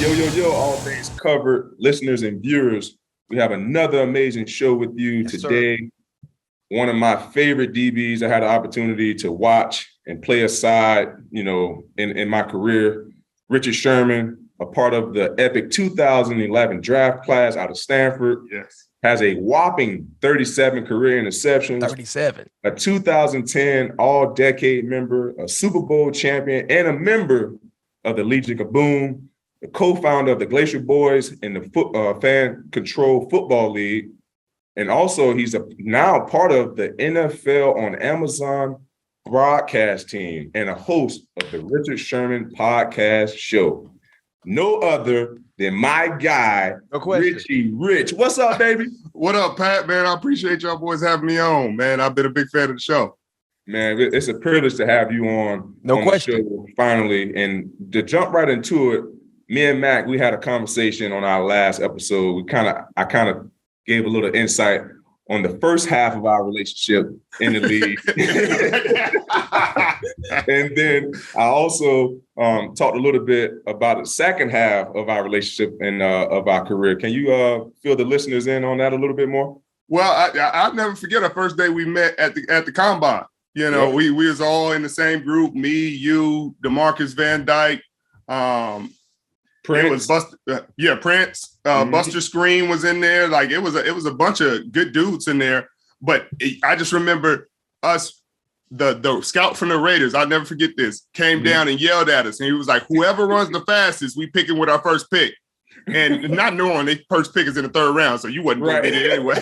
Yo, all things covered, listeners and viewers. We have another amazing show with you today. Sir. One of my favorite DBs I had the opportunity to watch and play aside, in my career, Richard Sherman, a part of the epic 2011 draft class out of Stanford. Yes. Has a whopping 37 career interceptions. 37. A 2010 All-Decade member, a Super Bowl champion, and a member of the Legion of Boom, the co-founder of the Glacier Boys and the Fan Control Football League. And also he's now part of the NFL on Amazon broadcast team and a host of the Richard Sherman podcast show. No other than my guy, Richie Rich. What's up, baby? What up, Pat, man? I appreciate y'all boys having me on, man. I've been a big fan of the show. Man, it's a privilege to have you on. No question. The show finally. And to jump right into it, me and Mac, we had a conversation on our last episode. I kind of gave a little insight on the first half of our relationship in the league. And then I also talked a little bit about the second half of our relationship and of our career. Can you fill the listeners in on that a little bit more? Well, I'll never forget our first day we met at the Combine. Yep. We was all in the same group, me, you, DeMarcus Van Dyke, Prince. It was Prince. Buster Screen was in there. Like it was a bunch of good dudes in there. But I just remember us, the scout from the Raiders. I'll never forget this. Came down and yelled at us, and he was like, "Whoever runs the fastest, we picking with our first pick." And not knowing their first pick is in the third round, so you wasn't going to get it anyway.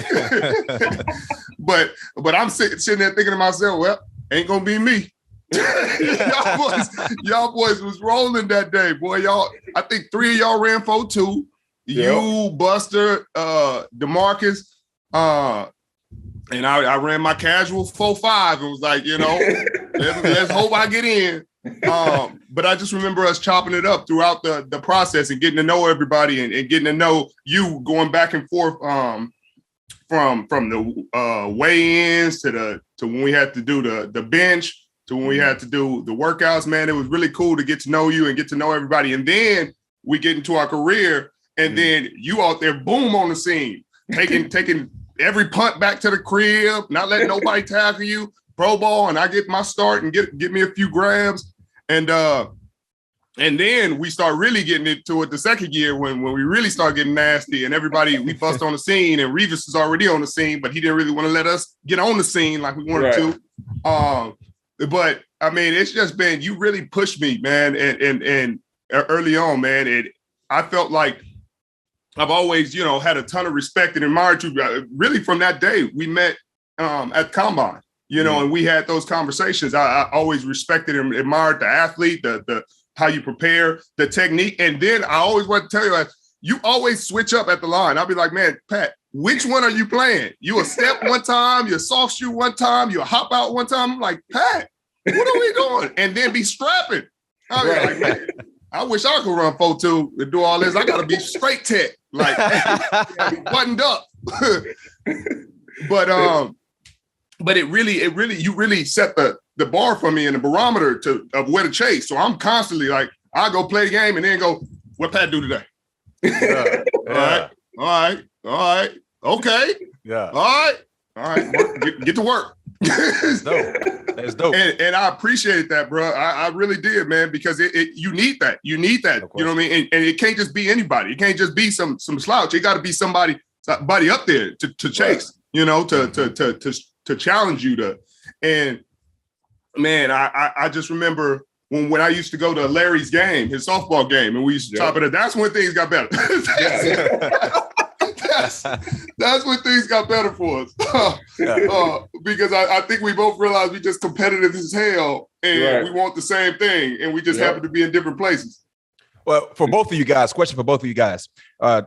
but I'm sitting there thinking to myself, well, ain't gonna be me. y'all boys was rolling that day, boy. I think 3 of y'all ran 4.2. You, Buster, DeMarcus, and I ran my casual 4.5 and was like, let's hope I get in. But I just remember us chopping it up throughout the process and getting to know everybody and getting to know you, going back and forth from the weigh-ins to when we had to do the bench to when we had to do the workouts. Man, it was really cool to get to know you and get to know everybody. And then we get into our career, and then you out there, boom, on the scene, taking every punt back to the crib, not letting nobody tackle you, pro ball, and I get my start and get me a few grabs. And then we start really getting into it the second year when we really start getting nasty and we bust on the scene, and Revis is already on the scene, but he didn't really want to let us get on the scene like we wanted to. But I mean, it's just been, you really pushed me, man. And early on, man, I felt like I've always, had a ton of respect and admired you. Really from that day we met at Combine, and we had those conversations. I always respected and admired the athlete, the how you prepare, the technique. And then I always want to tell you, you always switch up at the line. I'll be like, man, Pat, which one are you playing? You a step one time, you a soft shoe one time, you a hop out one time. I'm like, Pat, what are we doing? And then be strapping. I'll be like, man, I wish I could run 4.2 and do all this. I got to be straight tech, like buttoned up. But it really, you really set the bar for me and the barometer of where to chase. So I'm constantly like, I go play the game and then go, what Pat do today? All right. Okay. Yeah. All right. Get to work. That's dope. That's dope. And I appreciated that, bro. I really did, man, because you need that. You need that. You know what I mean? And it can't just be anybody. It can't just be some slouch. It got to be somebody up there to chase, to challenge you to. And man, I just remember when I used to go to Larry's game, his softball game, and we used to top it up. That's when things got better. That's when things got better for us. Because I think we both realized we just competitive as hell, and we want the same thing, and we just happen to be in different places. Well, for both of you guys, question for both of you guys,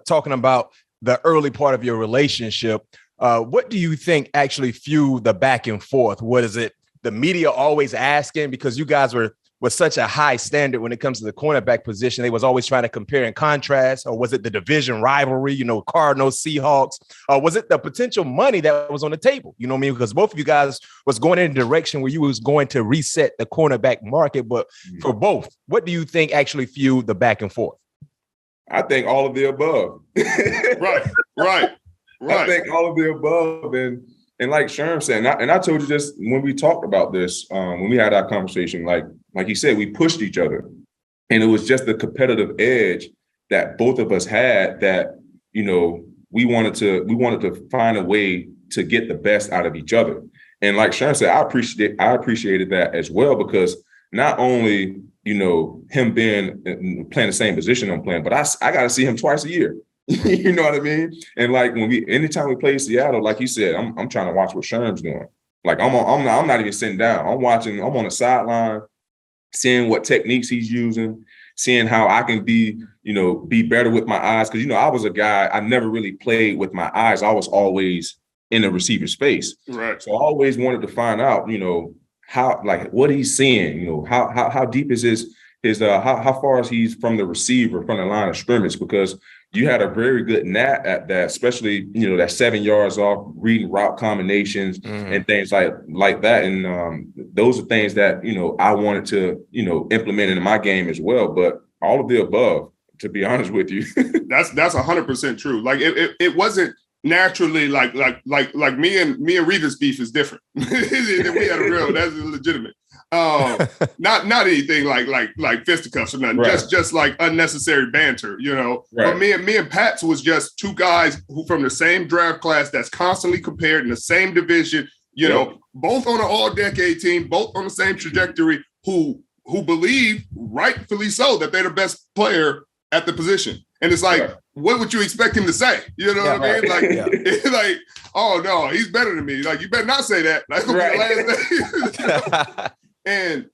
talking about the early part of your relationship, what do you think actually fueled the back and forth? What is it? The media always asking, because you guys were such a high standard when it comes to the cornerback position. They was always trying to compare and contrast, or was it the division rivalry, Cardinals, Seahawks, or was it the potential money that was on the table? You know what I mean? Because both of you guys was going in a direction where you was going to reset the cornerback market. But for both, what do you think actually fueled the back and forth? I think all of the above. Right. I think all of the above, and like Sherm said, and I told you this when we talked about this, when we had our conversation, like you said, we pushed each other, and it was just the competitive edge that both of us had that, you know, we wanted to find a way to get the best out of each other. And like Sherm said, I appreciated that as well, because not only, you know, him playing the same position I'm playing, but I got to see him twice a year. You know what I mean? And like anytime we play Seattle, like you said, I'm trying to watch what Sherm's doing. Like I'm not even sitting down. I'm on the sideline, seeing what techniques he's using, seeing how I can be better with my eyes. Because, you know, I was a guy, I never really played with my eyes. I was always in the receiver space. Right. So I always wanted to find out, you know, how, like, what he's seeing, you know, how deep is how far is he from the receiver, from the line of scrimmage, because you had a very good knack at that, especially, you know, that 7 yards off, reading route combinations and things like that. And those are things that, you know, I wanted to, you know, implement into my game as well. But all of the above, to be honest with you. That's 100% true. Like it wasn't naturally like me and Revis beef is different. We had a real, that's legitimate. Not anything like fisticuffs or nothing, right. just like unnecessary banter, you know. Right. But me and Pats was just two guys who from the same draft class that's constantly compared in the same division, you know, both on an all-decade team, both on the same trajectory, who believe, rightfully so, that they're the best player at the position. And it's like, what would you expect him to say? You know what I mean? Like, like, oh no, he's better than me. Like, you better not say that. That's gonna be the last thing.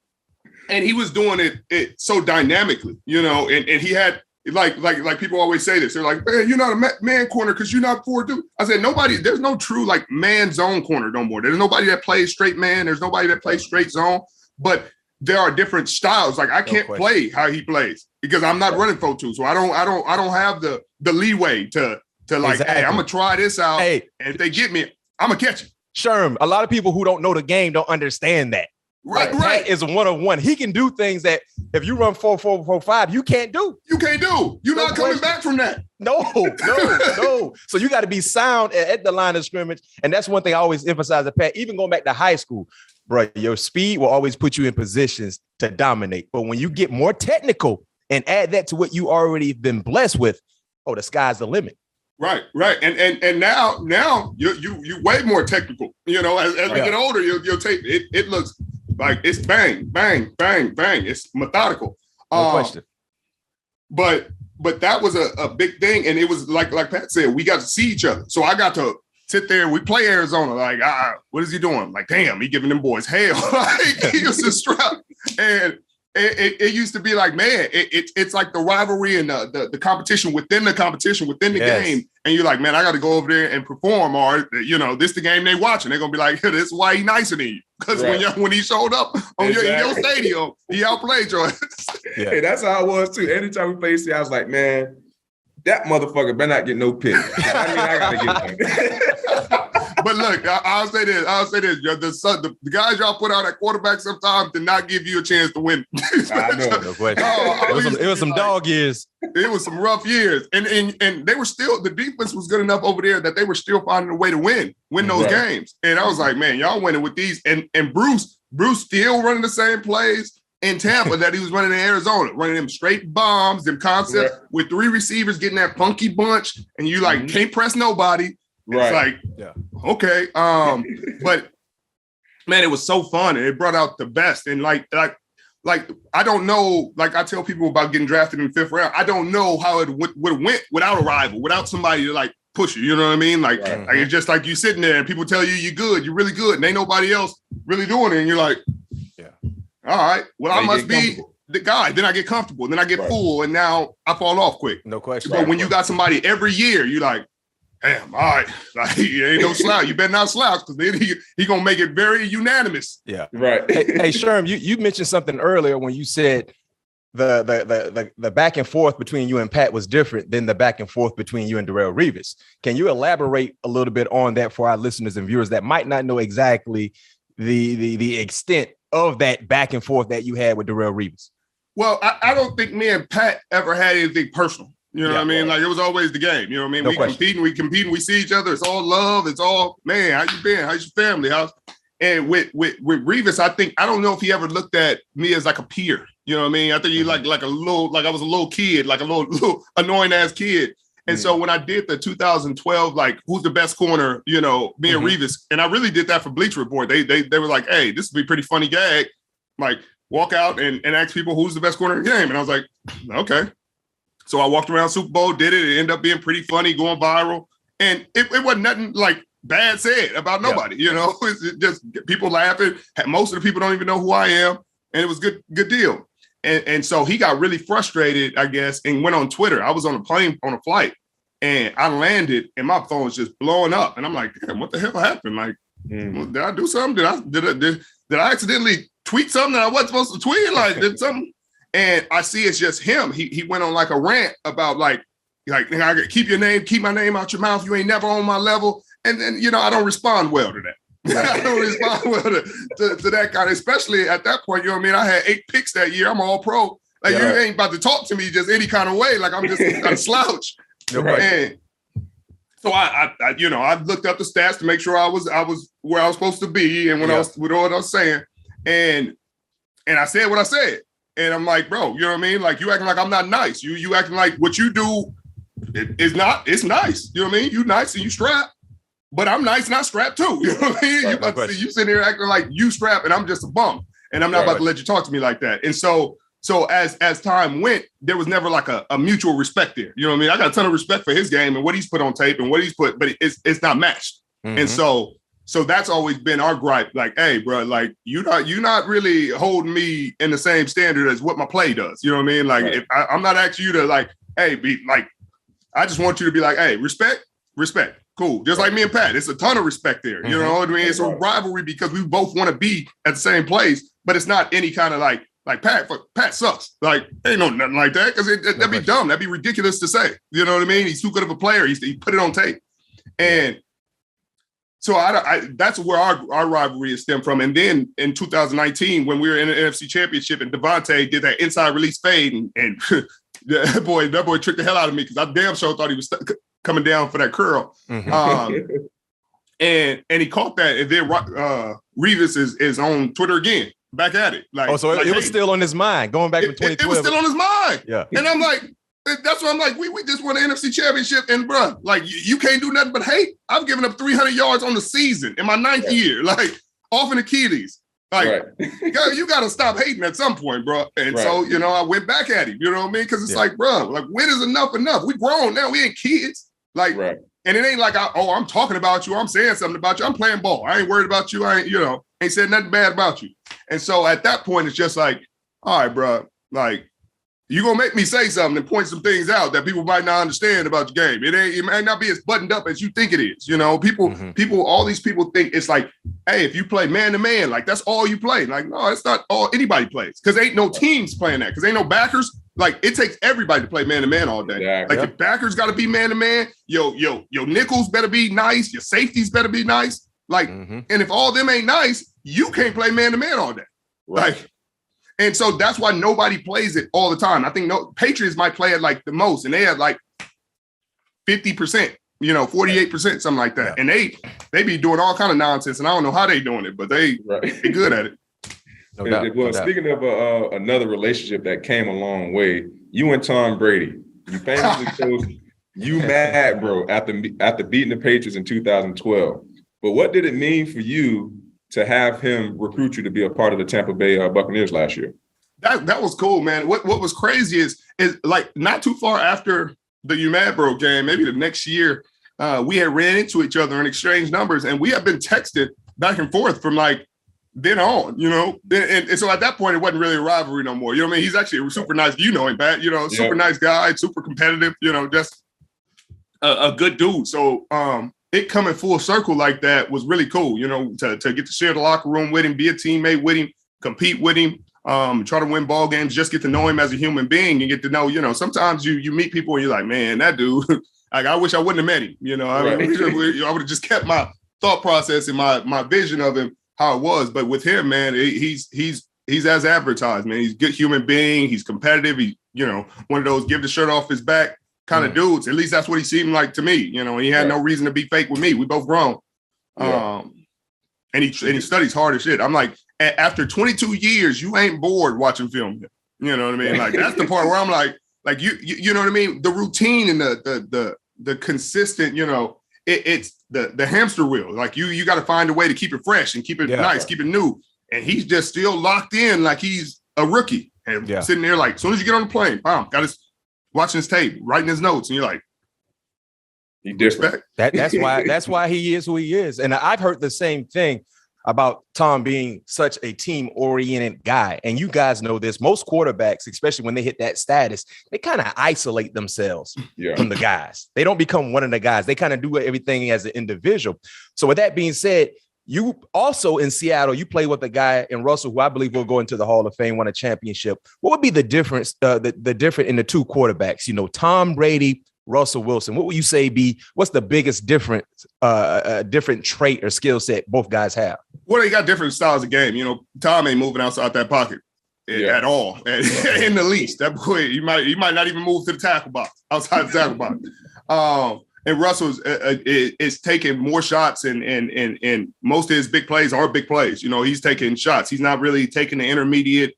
And he was doing it so dynamically, you know, and he had like people always say this. They're like, man, you're not a man corner because you're not 4-2. I said, there's no true like man zone corner no more. There's nobody that plays straight man. There's nobody that plays straight zone. But there are different styles. Like I can't play how he plays because I'm not running 4-2. So I don't have the leeway to like, hey, I'm gonna try this out. Hey, and if they get me, I'm gonna catch it. Sherm, a lot of people who don't know the game don't understand that. Right. Pat is a one-on-one. He can do things that if you run 4-4-4-5, you can't do. You can't do. You're not coming back from that. No. So you got to be sound at the line of scrimmage. And that's one thing I always emphasize to Pat, even going back to high school, bro, your speed will always put you in positions to dominate. But when you get more technical and add that to what you already been blessed with, the sky's the limit. Right. And now you way more technical. You know, as we get older, you'll take it looks like it's bang, bang, bang, bang. It's methodical. No question. But that was a big thing. And it was like Pat said, we got to see each other. So I got to sit there and we play Arizona. Like, what is he doing? Like, damn, he giving them boys hell. Like, he was just strapped. And it used to be like, man, it's like the rivalry and the competition within the game. And you're like, man, I got to go over there and perform, or, you know, this the game they watching. They're going to be like, this is why he nicer than you. Because when he showed up on your stadium, he outplayed your ass. Yeah. Hey, that's how it was too. Anytime we played, I was like, man, that motherfucker better not get no pick. I got to get one. But look, I'll say this. The guys y'all put out at quarterback sometimes did not give you a chance to win. I know. No question. It was some dog years. It was some rough years. And they were still, the defense was good enough over there that they were still finding a way to win those games. And I was like, man, y'all winning with these. And Bruce still running the same plays in Tampa that he was running in Arizona, running them straight bombs, them concepts with 3 receivers, getting that funky bunch. And you like, can't press nobody. It's like, okay. But man, it was so fun and it brought out the best. And like I don't know, like I tell people about getting drafted in the 5th round. I don't know how it would have went without a rival, without somebody to like push you. You know what I mean? Like, like it's just like you sitting there and people tell you you're good, you're really good, and ain't nobody else really doing it. And you're like, all right, well, I must be the guy. Then I get comfortable, then I get full, and now I fall off quick. No question. But when you got somebody every year, you're like, damn, all right, like, you ain't no slouch. You better not slouch because then he gonna make it very unanimous. Yeah, right. Hey, Sherm, you mentioned something earlier when you said the back and forth between you and Pat was different than the back and forth between you and Darrelle Revis. Can you elaborate a little bit on that for our listeners and viewers that might not know exactly the extent of that back and forth that you had with Darrelle Revis? Well, I don't think me and Pat ever had anything personal. You know what I mean? Like it was always the game. You know what I mean? We competing, we see each other. It's all love. It's all, man, how you been? How's your family? And with Revis, I don't know if he ever looked at me as like a peer. You know what I mean? I think he like I was a little kid, like a little annoying ass kid. And so when I did the 2012, like who's the best corner, you know, me and Revis, and I really did that for Bleacher Report. They were like, hey, this would be a pretty funny gag. Like walk out and ask people who's the best corner in the game. And I was like, okay. So I walked around Super Bowl, did it. It ended up being pretty funny, going viral. And it wasn't nothing like bad said about nobody, you know, it's just people laughing. Most of the people don't even know who I am. And it was good deal. And so he got really frustrated, I guess, and went on Twitter. I was on a plane on a flight and I landed and my phone was just blowing up. And I'm like, damn, what the hell happened? Like, did I do something? Did I accidentally tweet something that I wasn't supposed to tweet? Like, did something? And I see it's just him. He went on like a rant about like I gotta keep my name out your mouth. You ain't never on my level. And then, you know, I don't respond well to that. I don't respond well to that kind, especially at that point. You know what I mean? I had 8 picks that year. I'm all pro. Like you ain't about to talk to me just any kind of way. Like I'm just a slouch. And so I looked up the stats to make sure I was where I was supposed to be and I was with what I was saying. And I said what I said. And I'm like, bro, you know what I mean? Like you acting like I'm not nice. You acting like what you do is not. It's nice. You know what I mean? You nice and you strap. But I'm nice and I strap too. You know what I mean? You sitting here acting like you strap and I'm just a bum. And I'm not about to let you talk to me like that. And so as time went, there was never like a mutual respect there. You know what I mean? I got a ton of respect for his game and what he's put on tape and what he's put, but it's not matched. And so that's always been our gripe. Like, hey, bro, like you're not really holding me in the same standard as what my play does. You know what I mean? Like if I'm not asking you to like, hey, be like, I just want you to be like, hey, respect. Cool. Just like me and Pat. It's a ton of respect there. You know what I mean? It's a rivalry because we both want to be at the same place, but it's not any kind of like Pat sucks. Like, ain't no nothing like that because that'd be dumb. That'd be ridiculous to say. You know what I mean? He's too good of a player. He put it on tape. And so that's where our rivalry is stemmed from. And then in 2019, when we were in the NFC Championship and Devontae did that inside release fade and that boy tricked the hell out of me because I damn sure thought he was coming down for that curl. And he caught that. And then Revis is on Twitter again, back at it. Like, so it was still on his mind, going back to 2012. It was still on his mind. Yeah. And I'm like, that's why I'm like, we just won the NFC Championship. And bro, like you can't do nothing but hate. I've given up 300 yards on the season in my 9th year, like off an Achilles. Like, you got to stop hating at some point, bro. And so, you know, I went back at him, you know what I mean? Because it's like, bro, like, when is enough? We grown now. We ain't kids. Like, and it ain't like, I'm talking about you. I'm saying something about you. I'm playing ball. I ain't worried about you. I ain't, ain't said nothing bad about you. And so at that point, it's just like, all right, bro, like, you gonna make me say something and point some things out that people might not understand about your game. It might not be as buttoned up as you think it is. You know, all these people think it's like, hey, if you play man to man, like that's all you play. Like, no, it's not all anybody plays because ain't no teams playing that because ain't no backers. Like it takes everybody to play man to man all day. Like your backers got to be man to man. Your nickels better be nice. Your safeties better be nice. Like, and if all them ain't nice, you can't play man to man all day. Like. And so that's why nobody plays it all the time. I think Patriots might play it like the most, and they have like 50%, 48%, something like that. And they be doing all kind of nonsense, and I don't know how they doing it, but they good at it. No doubt. Speaking of another relationship that came a long way, you and Tom Brady, you famously chose you mad, bro, after beating the Patriots in 2012. But what did it mean for you to have him recruit you to be a part of the Tampa Bay Buccaneers last year? That was cool, man. What was crazy is like not too far after the UMAD game, maybe the next year, we had ran into each other and exchanged numbers, and we have been texted back and forth from like then on, And so at that point, it wasn't really a rivalry no more. You know what I mean? He's actually a super nice, him, Pat, super nice guy, super competitive, just a good dude. So it coming full circle like that was really cool, to get to share the locker room with him, be a teammate with him, compete with him, try to win ball games, just get to know him as a human being and get to know, sometimes you meet people and you're like, man, that dude, like, I wish I wouldn't have met him, I would have just kept my thought process and my vision of him how it was. But with him, man, he's as advertised, man. He's a good human being. He's competitive. He, one of those give the shirt off his back kind of dudes. At least that's what he seemed like to me. You know, he had no reason to be fake with me. We both grown. And he studies hard as shit. I'm like, after 22 years, you ain't bored watching film. You know what I mean? Like, that's the part where I'm like you know what I mean? The routine and the consistent, you know, it's the hamster wheel. Like you got to find a way to keep it fresh and keep it nice, keep it new. And he's just still locked in like he's a rookie and sitting there like, as soon as you get on the plane, bam, got his watching his tape, writing his notes, and you're like, he different. That's why he is who he is. And I've heard the same thing about Tom being such a team-oriented guy. And you guys know this. Most quarterbacks, especially when they hit that status, they kind of isolate themselves from the guys. They don't become one of the guys. They kind of do everything as an individual. So with that being said, you also in Seattle, you play with a guy in Russell, who I believe will go into the Hall of Fame, won a championship. What would be the difference, the difference in the two quarterbacks? You know, Tom Brady, Russell Wilson. What would you say what's the biggest different trait or skill set both guys have? Well, they got different styles of game. You know, Tom ain't moving outside that pocket at all, in the least. That boy, he might not even move to the tackle box, outside the tackle box. And Russell's is taking more shots, and most of his big plays are big plays. You know, he's taking shots. He's not really taking the intermediate.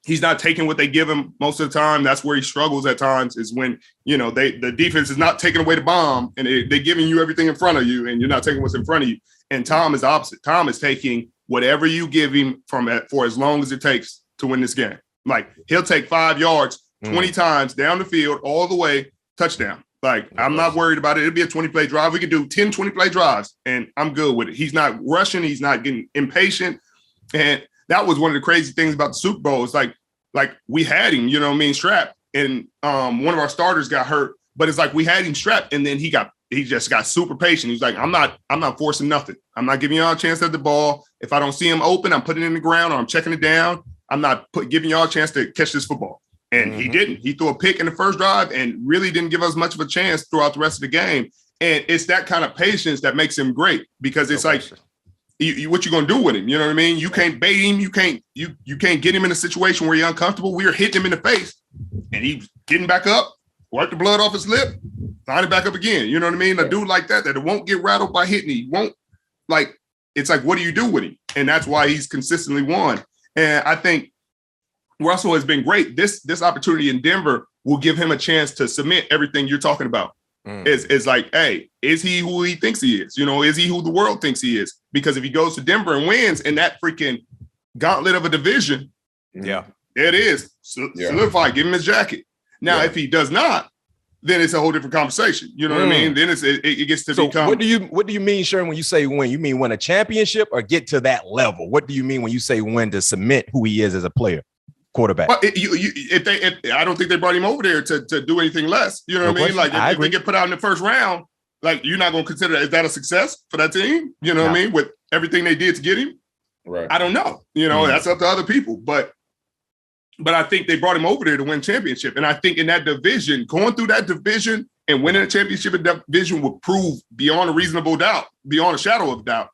He's not taking what they give him most of the time. That's where he struggles at times, is when, you know, the defense is not taking away the bomb and they're giving you everything in front of you and you're not taking what's in front of you. And Tom is the opposite. Tom is taking whatever you give him for as long as it takes to win this game. Like, he'll take 5 yards 20 times down the field, all the way, touchdown. Like, I'm not worried about it. It'll be a 20-play drive. We could do 10 20-play drives, and I'm good with it. He's not rushing. He's not getting impatient. And that was one of the crazy things about the Super Bowl. It's like we had him, you know what I mean, strapped, and one of our starters got hurt, but it's like we had him strapped, and then he just got super patient. He's like, I'm not forcing nothing. I'm not giving y'all a chance at the ball. If I don't see him open, I'm putting it in the ground or I'm checking it down. I'm not giving y'all a chance to catch this football. And he didn't. He threw a pick in the first drive and really didn't give us much of a chance throughout the rest of the game. And it's that kind of patience that makes him great, because it's like, what you gonna do with him? You know what I mean? You can't bait him. You can't get him in a situation where you're uncomfortable. We are hitting him in the face, and he's getting back up, wipe the blood off his lip, line it back up again. You know what I mean? A dude like that it won't get rattled by hitting. He won't, like, it's like, what do you do with him? And that's why he's consistently won. And I think Russell has been great. This opportunity in Denver will give him a chance to cement everything you're talking about. It's like, hey, is he who he thinks he is? You know, is he who the world thinks he is? Because if he goes to Denver and wins in that freaking gauntlet of a division, there it is. Solidify, give him his jacket. Now, if he does not, then it's a whole different conversation. You know what I mean? Then it gets to become. What do you mean, Sherm, when you say win? You mean win a championship or get to that level? What do you mean when you say win, to cement who he is as a player? Quarterback. Well, I don't think they brought him over there to do anything less. You know what I mean? Like, if they get put out in the first round, like, you're not going to consider, is that a success for that team? You know what I mean? With everything they did to get him, right? I don't know. You know, that's up to other people. But I think they brought him over there to win championship. And I think in that division, going through that division and winning a championship in that division would prove beyond a reasonable doubt, beyond a shadow of doubt,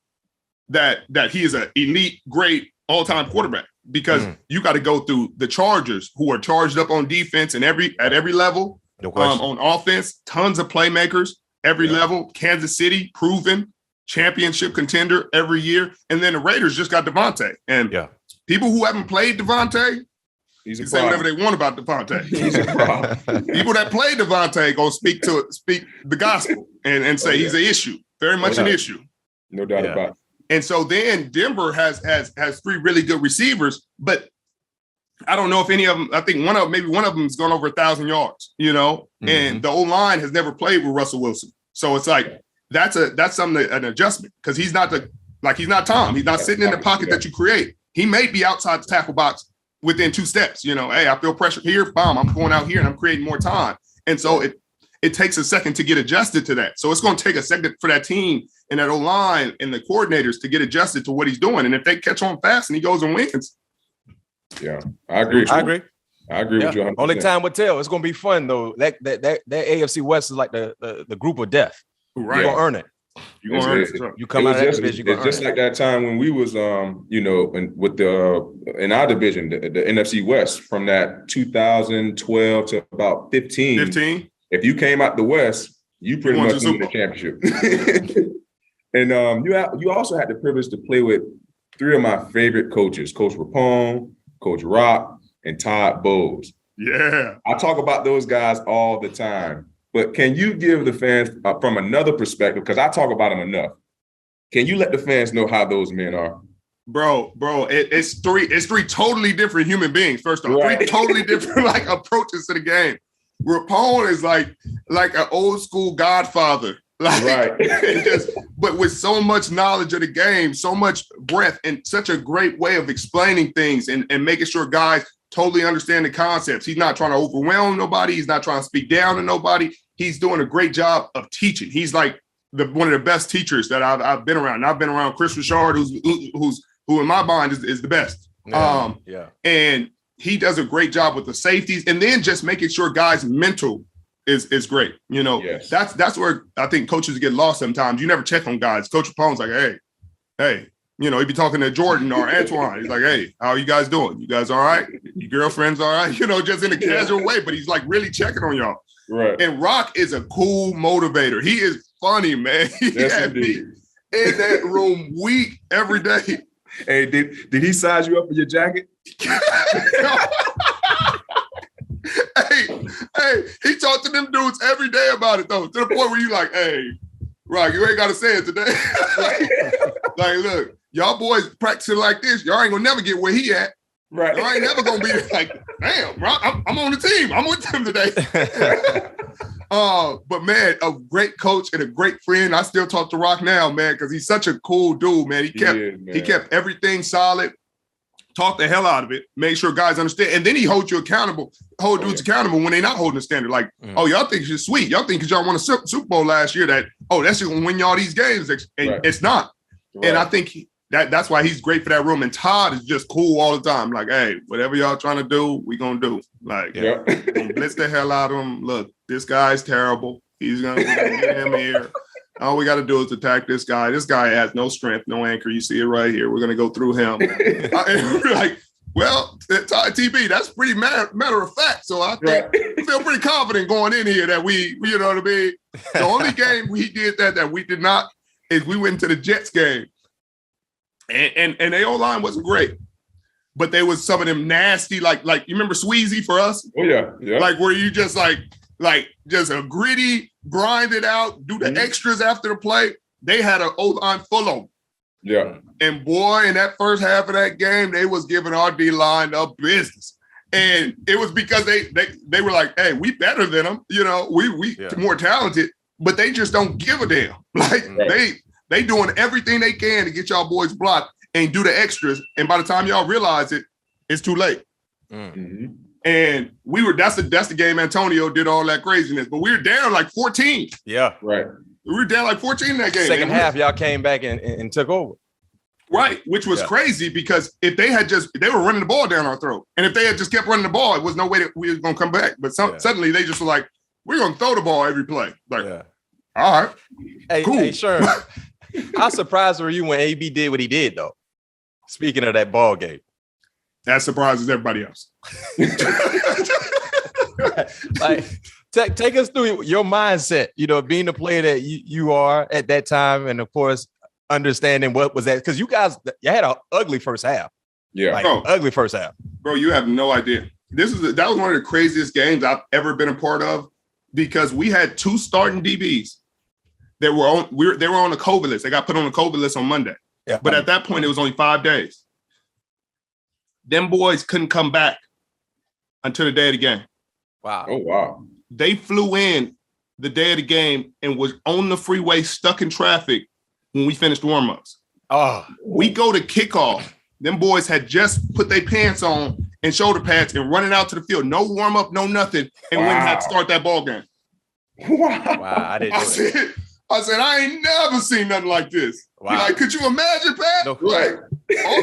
that he is an elite, great, all-time quarterback. Because you got to go through the Chargers, who are charged up on defense and at every level, on offense, tons of playmakers, every level. Kansas City, proven championship contender every year. And then the Raiders just got Devontae. And people who haven't played Devontae, you can say whatever they want about Devontae. He's a problem. People that play Devontae gonna speak the gospel and say he's an issue, very much an issue. No doubt about it. And so then Denver has 3 really good receivers, but I don't know if any of them. I think maybe one of them has gone over 1,000 yards. You know, and the O-line has never played with Russell Wilson, so it's like that's an adjustment, because he's not Tom. He's not sitting in the pocket that you create. He may be outside the tackle box within 2 steps. You know, hey, I feel pressure here. Bomb, I'm going out here and I'm creating more time. And so it takes a second to get adjusted to that. So it's going to take a second for that team and that O-line and the coordinators to get adjusted to what he's doing. And if they catch on fast and he goes and wins. Yeah, I agree. I agree with you 100%. Only time will tell. It's going to be fun, though. That AFC West is like the group of death. Right. You're going to earn it. You gonna earn some trouble. You come out of that division. It's just like that time when we was, in our division, the NFC West, from that 2012 to about 15. 15. If you came out the West, you pretty much won the championship. And you also had the privilege to play with three of my favorite coaches: Coach Rapone, Coach Rock, and Todd Bowles. Yeah, I talk about those guys all the time. But can you give the fans from another perspective? Because I talk about them enough. Can you let the fans know how those men are? Bro, it's three totally different human beings. First off, Right. Three totally different like approaches to the game. Rapone is like an old school Godfather, Right. but with so much knowledge of the game, so much breadth, and such a great way of explaining things and making sure guys totally understand the concepts. He's not trying to overwhelm nobody. He's not trying to speak down to nobody. He's doing a great job of teaching. He's like one of the best teachers that I've been around. And I've been around Chris Richard, who in my mind is the best. And he does a great job with the safeties, and then just making sure guys' mental is great. Yes. That's where I think coaches get lost sometimes. You never check on guys. Coach Rapone's like, hey. He'd be talking to Jordan or Antoine. He's like, hey, how are you guys doing? You guys all right? Your girlfriend's all right? Just in a casual way, but he's like really checking on y'all. Right. And Rock is a cool motivator. He is funny, man. He had me in that room weak every day. Hey, did he size you up for your jacket? Hey, he talked to them dudes every day about it, though, to the point where you like, hey, Rock, you ain't got to say it today. Like, look, y'all boys practicing like this, y'all ain't gonna never get where he at. Right. Y'all ain't never gonna be like, damn, Rock, I'm on the team. I'm with them today. But man, a great coach and a great friend. I still talk to Rock now, man, because he's such a cool dude, man. He kept everything solid, talked the hell out of it, made sure guys understand, and then he holds you accountable, dudes accountable when they're not holding the standard. Like, oh, y'all think you're sweet. Y'all think because y'all won a Super Bowl last year that, that's just gonna win y'all these games. And it's not. Right. And I think that's why he's great for that room. And Todd is just cool all the time. Like, hey, whatever y'all trying to do, we gonna do. Like, blitz the hell out of him. Look, this guy's terrible. We're gonna get him here. All we got to do is attack this guy. This guy has no strength, no anchor. You see it right here. We're gonna go through him. And we're like, well, TB, that's pretty matter of fact. So I think I feel pretty confident going in here that we you know what I mean. The only game we did that we did not is we went to the Jets game, and the O-line wasn't great, but there was some of them nasty, like you remember Sweezy for us? Oh yeah. Like where you just like just a gritty, grind it out, do the extras after the play. They had an O-line full of them. Yeah. And boy, in that first half of that game, they was giving our D-line up business. And it was because they were like, hey, we better than them. We more talented, but they just don't give a damn. Like they doing everything they can to get y'all boys blocked and do the extras. And by the time y'all realize it, it's too late. Mm-hmm. And that's the game Antonio did all that craziness, but we were down like 14. Yeah. Right. We were down like 14 in that game. Second half, y'all came back and took over. Right, which was crazy because if they were running the ball down our throat. And if they had just kept running the ball, it was no way that we was going to come back. But suddenly they just were like, we're going to throw the ball every play. Like, all right, cool. Hey, Sherm, how surprised were you when AB did what he did, though? Speaking of that ball game. That surprises everybody else. Like, take us through your mindset, being the player that you are at that time. And, of course, understanding what was that. Because you had an ugly first half. Yeah. Ugly first half. Bro, you have no idea. That was one of the craziest games I've ever been a part of because we had two starting DBs that were on the COVID list. They got put on the COVID list on Monday. Yeah. But at that point, it was only 5 days. Them boys couldn't come back until the day of the game. Wow. Oh, wow. They flew in the day of the game and was on the freeway stuck in traffic when we finished warm-ups. Oh. We go to kickoff. Them boys had just put their pants on and shoulder pads and running out to the field. No warm-up, no nothing. And went and had to start that ball game. Wow. I said, I ain't never seen nothing like this. Wow. Like, could you imagine, Pat? No, right.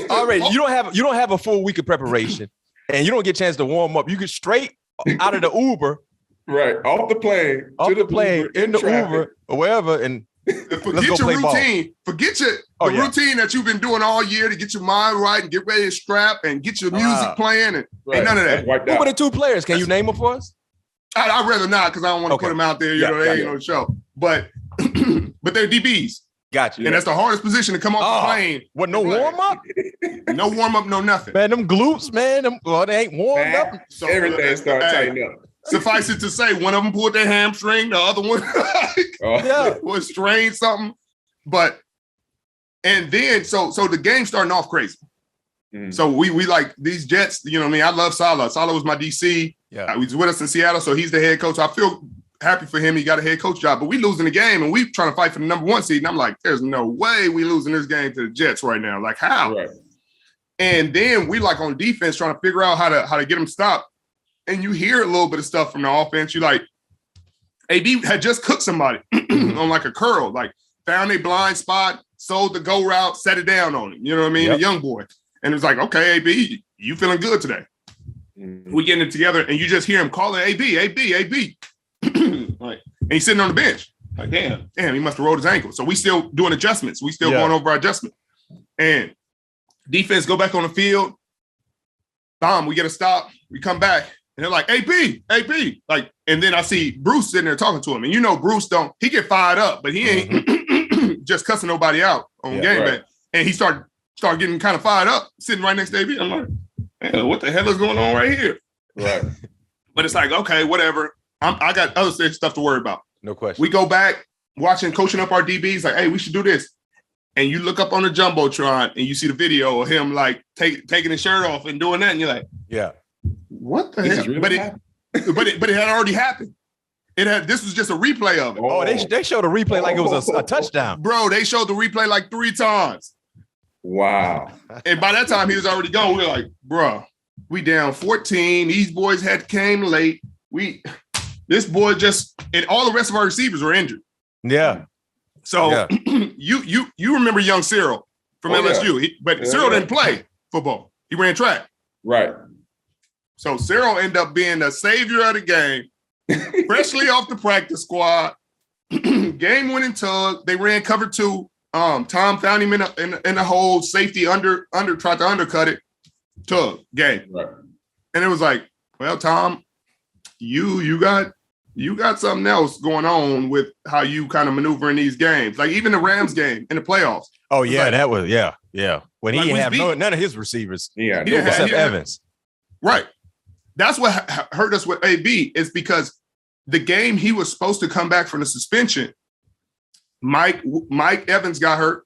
Already, you don't have a full week of preparation, and you don't get a chance to warm up. You get straight out of the Uber, right, off the plane, in the Uber or wherever, and Forget your routine. Forget the routine that you've been doing all year to get your mind right and get ready to strap and get your music playing and ain't none of that. Who were the 2 players? Can you name them for us? I'd rather not because I don't want to put them out there. You know, they ain't on the show. But they're DBs. Gotcha. And that's the hardest position to come off the plane. What, no warm-up? No warm-up, no nothing. Man, them glutes, man, they ain't warmed up. So everything started tightening up. Suffice it to say, one of them pulled their hamstring, the other one was strained something. And then the game starting off crazy. Mm. So we like these Jets, you know what I mean? I love Saleh. Saleh was my DC. Yeah. He was with us in Seattle, so he's the head coach. I feel happy for him. He got a head coach job, but we losing the game and we trying to fight for the number 1 seed. And I'm like, there's no way we losing this game to the Jets right now. Like how? Right. And then we like on defense trying to figure out how to get them stopped. And you hear a little bit of stuff from the offense. You like, AB had just cooked somebody on like a curl, like found a blind spot, sold the go route, set it down on him. You know what I mean? Yep. A young boy. And it was like, okay, AB, you feeling good today. Mm-hmm. We getting it together and you just hear him calling AB. Like, and he's sitting on the bench. Like, damn, he must have rolled his ankle. So we still doing adjustments. We still going over our adjustment. And defense go back on the field. Bomb, we get a stop. We come back. And they're like, AP. Like, and then I see Bruce sitting there talking to him. And you know Bruce he get fired up, but he ain't just cussing nobody out on game day. And he started getting kind of fired up, sitting right next to AP. I'm like, man, what the hell is going on right here? Right. But it's like, okay, whatever. I got other stuff to worry about. No question. We go back, coaching up our DBs, like, hey, we should do this. And you look up on the Jumbotron and you see the video of him like taking his shirt off and doing that. And you're like, yeah. What the hell? Really but it had already happened. This was just a replay of it. Oh, they showed a replay like it was a touchdown. Bro, they showed the replay like 3 times. Wow. And by that time he was already gone. We were like, bro, we down 14. These boys came late. This boy and all the rest of our receivers were injured. Yeah. So you remember young Cyril from LSU, Cyril didn't play football. He ran track. Right. So Cyril ended up being the savior of the game, freshly off the practice squad, game-winning tug. They ran cover 2. Tom found him in the hole, safety under tried to undercut it. Tug, game. Right. And it was like, well, Tom, you got something else going on with how you kind of maneuver in these games. Like even the Rams game in the playoffs. Oh, yeah, like, that was, yeah. When he didn't have none of his receivers. Yeah, except Evans. Right. That's what hurt us with AB is because the game he was supposed to come back from the suspension, Mike Evans got hurt,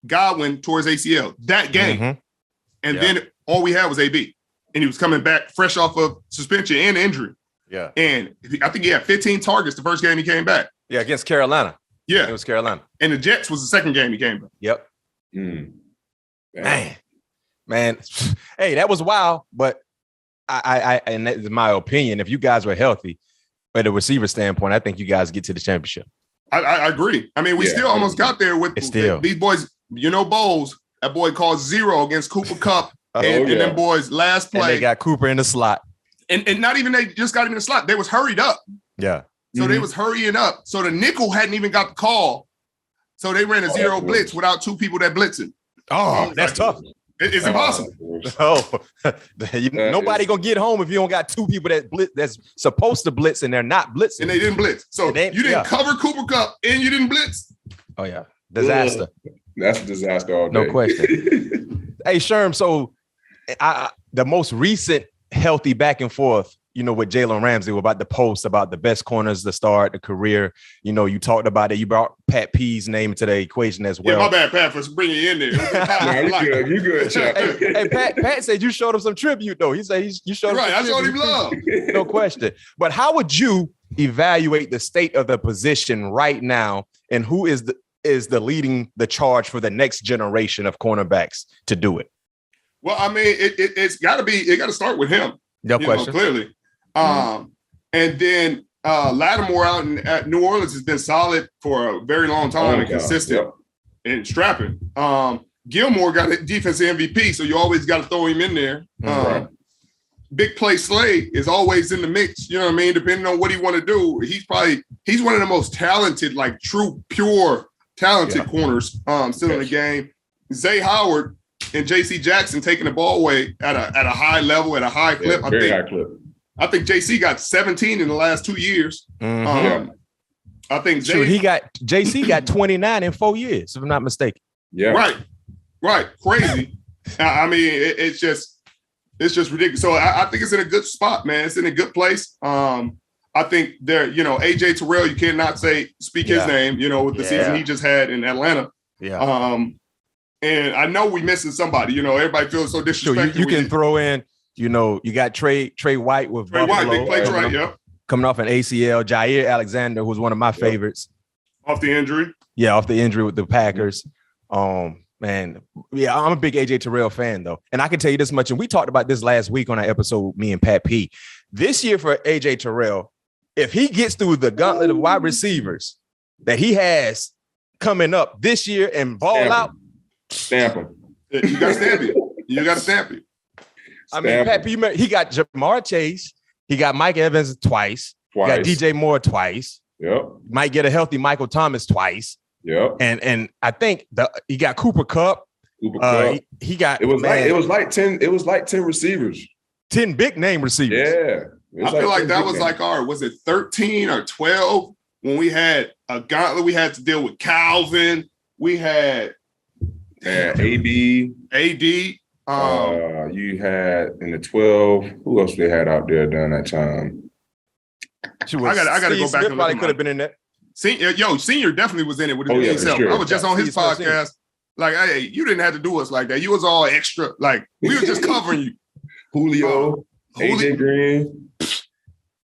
Godwin tore his ACL that game. Mm-hmm. And then all we had was AB. And he was coming back fresh off of suspension and injury. Yeah. And I think he had 15 targets the first game he came back. Yeah, against Carolina. Yeah. It was Carolina. And the Jets was the second game he came back. Yep. Man. Hey, that was wild, but I and that's my opinion. If you guys were healthy, at a receiver standpoint, I think you guys get to the championship. I agree. I mean, we still almost got there with these boys. You know, Bowles, that boy called 0 against Cooper Kupp, and them boys last play. And they got Cooper in the slot. And not even they just got him in the slot. They was hurried up. Yeah. So they was hurrying up. So the nickel hadn't even got the call. So they ran a 0 blitz without 2 people that blitzing. Oh, that's tough. It's impossible. Nobody gonna get home if you don't got 2 people that blitz that's supposed to blitz and they're not blitzing. And they didn't blitz. So you didn't cover Cooper Kupp and you didn't blitz. Oh yeah, disaster. That's a disaster all day. No question. Hey Sherm, so the most recent healthy back and forth, with Jalen Ramsey about the post about the best corners to start the career. You talked about it. You brought Pat P's name into the equation as well. Yeah, my bad, Pat, for bringing you in there. You good, Chuck. Hey, Pat said you showed him some tribute, though. He said you showed him right. I showed him love. No question. But how would you evaluate the state of the position right now, and who is the leading the charge for the next generation of cornerbacks to do it? Well, I mean, it's got to start with him. No question. Clearly. And then Lattimore out at New Orleans has been solid for a very long time and consistent and strapping. Gilmore got a defensive MVP, so you always got to throw him in there. Big Play Slay is always in the mix. You know what I mean? Depending on what he want to do, he's one of the most talented, like true, pure, talented corners still in the game. Zay Howard and JC Jackson taking the ball away at a high level, at a high clip. High clip. I think JC got 17 in the last 2 years. I think JC got 29 in 4 years, if I'm not mistaken. Yeah. Right. Crazy. I mean, it's just ridiculous. So I think it's in a good spot, man. It's in a good place. I think there, AJ Terrell, you cannot speak his name, with the season he just had in Atlanta. Yeah. And I know we missing somebody. Everybody feels so disrespected. You can throw in, you got Trey White with Trey Buffalo. White, big play Trey, yep. Coming off an ACL. Jair Alexander, who's one of my favorites. Off the injury? Yeah, off the injury with the Packers. Man, yeah, I'm a big AJ Terrell fan, though. And I can tell you this much, and we talked about this last week on our episode, me and Pat P. This year for AJ Terrell, if he gets through the gauntlet of wide receivers that he has coming up this year and ball out, stamp him. You got to stamp it. You got to stamp it. I mean, Pat P, he got Jamar Chase. He got Mike Evans twice. He got DJ Moore twice. Yep. Might get a healthy Michael Thomas twice. Yep. And I think he got Cooper Kupp. He got it was like 10 receivers. 10 big name receivers. Yeah. I feel like that was like was it 13 or 12 when we had a gauntlet? We had to deal with Calvin. We had AD. You had in the 12. Who else they had out there during that time? I got to go back and look. Probably could have been in there. Senior definitely was in it with himself. Sure. I was just on his podcast. Like, hey, you didn't have to do us like that. You was all extra. Like, we were just covering you. Julio, AJ Green.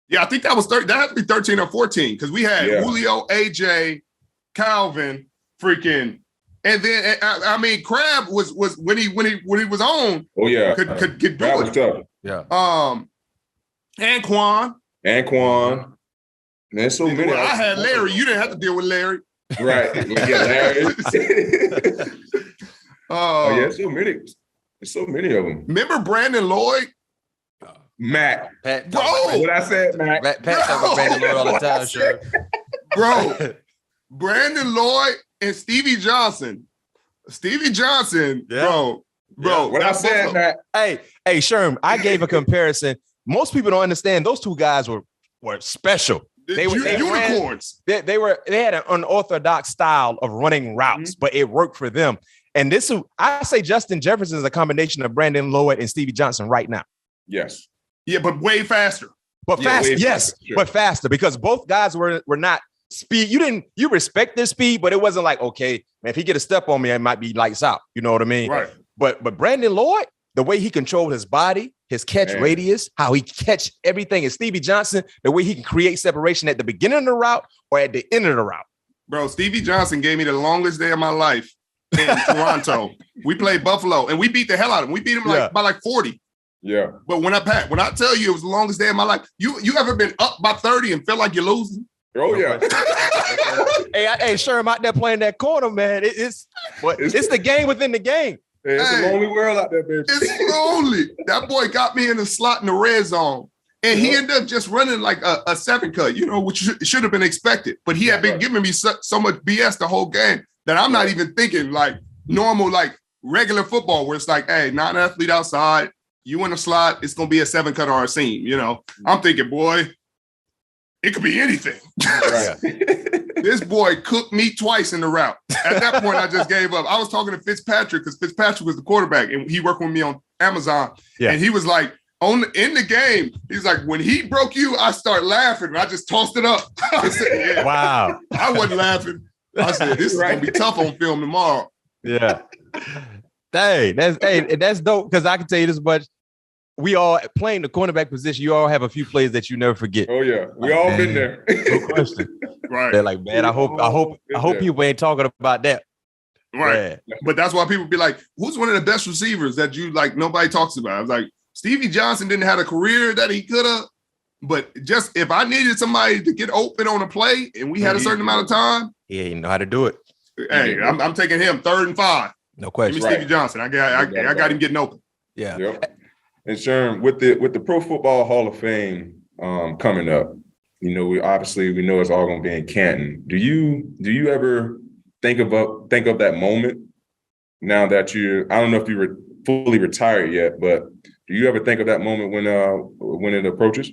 Yeah, I think that was that had to be 13 or 14 because we had Julio, AJ, Calvin, freaking, and then I mean, Crab was when he was on. Oh yeah, could do that it. Was tough. Yeah. Anquan. There's so many. I had Larry. You didn't have to deal with Larry. Right. Yeah, Larry. So many. There's so many of them. Remember Brandon Lloyd? Matt. Pat, bro. What I said, Matt. Pat talks about Brandon Lloyd all the time, sure. Bro. Brandon Lloyd and Stevie Johnson. Bro. What I said, Matt. Hey, Sherm, I gave a comparison. Most people don't understand those two guys were special. They were unicorns. They had an unorthodox style of running routes, but it worked for them. And I say Justin Jefferson is a combination of Brandon Lloyd and Stevie Johnson right now. Yes. Yeah, but way faster. But faster, yes, sure. But faster because both guys were not speed. You respect their speed, but it wasn't like, okay, man, if he get a step on me, it might be lights out. You know what I mean? Right. But Brandon Lloyd, the way he controlled his body, his catch radius, how he catch everything, and Stevie Johnson, the way he can create separation at the beginning of the route or at the end of the route. Bro, Stevie Johnson gave me the longest day of my life in Toronto. We played Buffalo, and we beat the hell out of him. We beat him by 40. Yeah. But when I tell you it was the longest day of my life, you ever been up by 30 and feel like you're losing? Oh, yeah. Hey, Sherm out there playing that corner, man. It's the game within the game. Hey, it's a lonely world out there, baby. It's lonely. That boy got me in the slot in the red zone. And he ended up just running like a 7 cut, which should have been expected. But he had been giving me so much BS the whole game that I'm not even thinking like normal, like regular football where it's like, hey, not an athlete outside. You in the slot, it's going to be a 7 cut or a seam, I'm thinking, boy, it could be anything. Right. This boy cooked me twice in the route. At that point, I just gave up. I was talking to Fitzpatrick because Fitzpatrick was the quarterback and he worked with me on Amazon. Yeah. And he was like, in the game, he's like, when he broke you, I start laughing. And I just tossed it up. I said, yeah. Wow. I wasn't laughing. I said, this is going to be tough on film tomorrow. Yeah. That's dope because I can tell you this much. We all playing the cornerback position. You all have a few plays that you never forget. Oh yeah, we all been there. No question. Right. They're like, man, I hope people ain't talking about that. Right. Yeah. But that's why people be like, who's one of the best receivers that you like nobody talks about? I was like, Stevie Johnson didn't have a career that he could have, but just if I needed somebody to get open on a play and we had a certain amount of time, he know how to do it. Hey, I'm taking him 3rd and 5. No question. Give me Stevie Johnson. I got him getting open. Yeah. Yep. And Sherm, with the Pro Football Hall of Fame coming up, we know it's all going to be in Canton. Do you ever think of that moment now that I don't know if you were fully retired yet, but do you ever think of that moment when it approaches?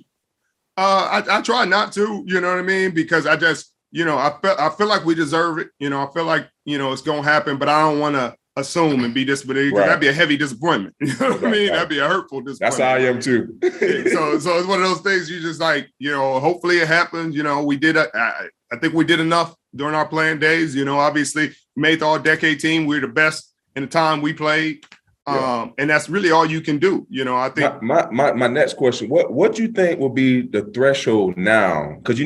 I try not to, you know what I mean? Because I just, I feel like we deserve it. I feel like, it's going to happen, but I don't want to assume and be disappointed. Right. That'd be a heavy disappointment. You know what I mean? That'd be a hurtful disappointment. That's how I am too. so it's one of those things you just like, hopefully it happens. We did, I think we did enough during our playing days. Obviously made the all-decade team. We're the best in the time we played. Yeah. And that's really all you can do. I think my next question, what do you think will be the threshold now? Because,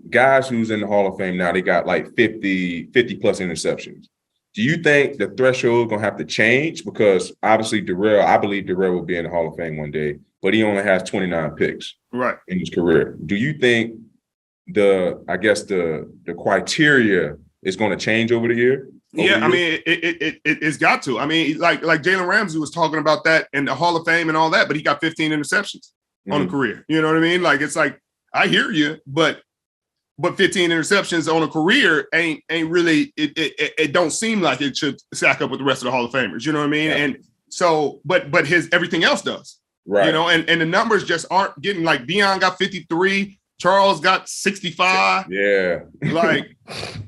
guys who's in the Hall of Fame now, they got like 50 plus interceptions. Do you think the threshold is going to have to change? Because obviously I believe Darrelle will be in the Hall of Fame one day, but he only has 29 picks in his career. Do you think the criteria is going to change over the year? Yeah, I mean, it's got to. I mean, like Jalen Ramsey was talking about that in the Hall of Fame and all that, but he got 15 interceptions on a career. You know what I mean? Like, it's like, I hear you, but 15 interceptions on a career ain't really, it don't seem like it should stack up with the rest of the Hall of Famers. You know what I mean? Yeah. And so, but his everything else does. Right. And the numbers just aren't getting, like, Deion got 53. Charles got 65. Yeah. Like,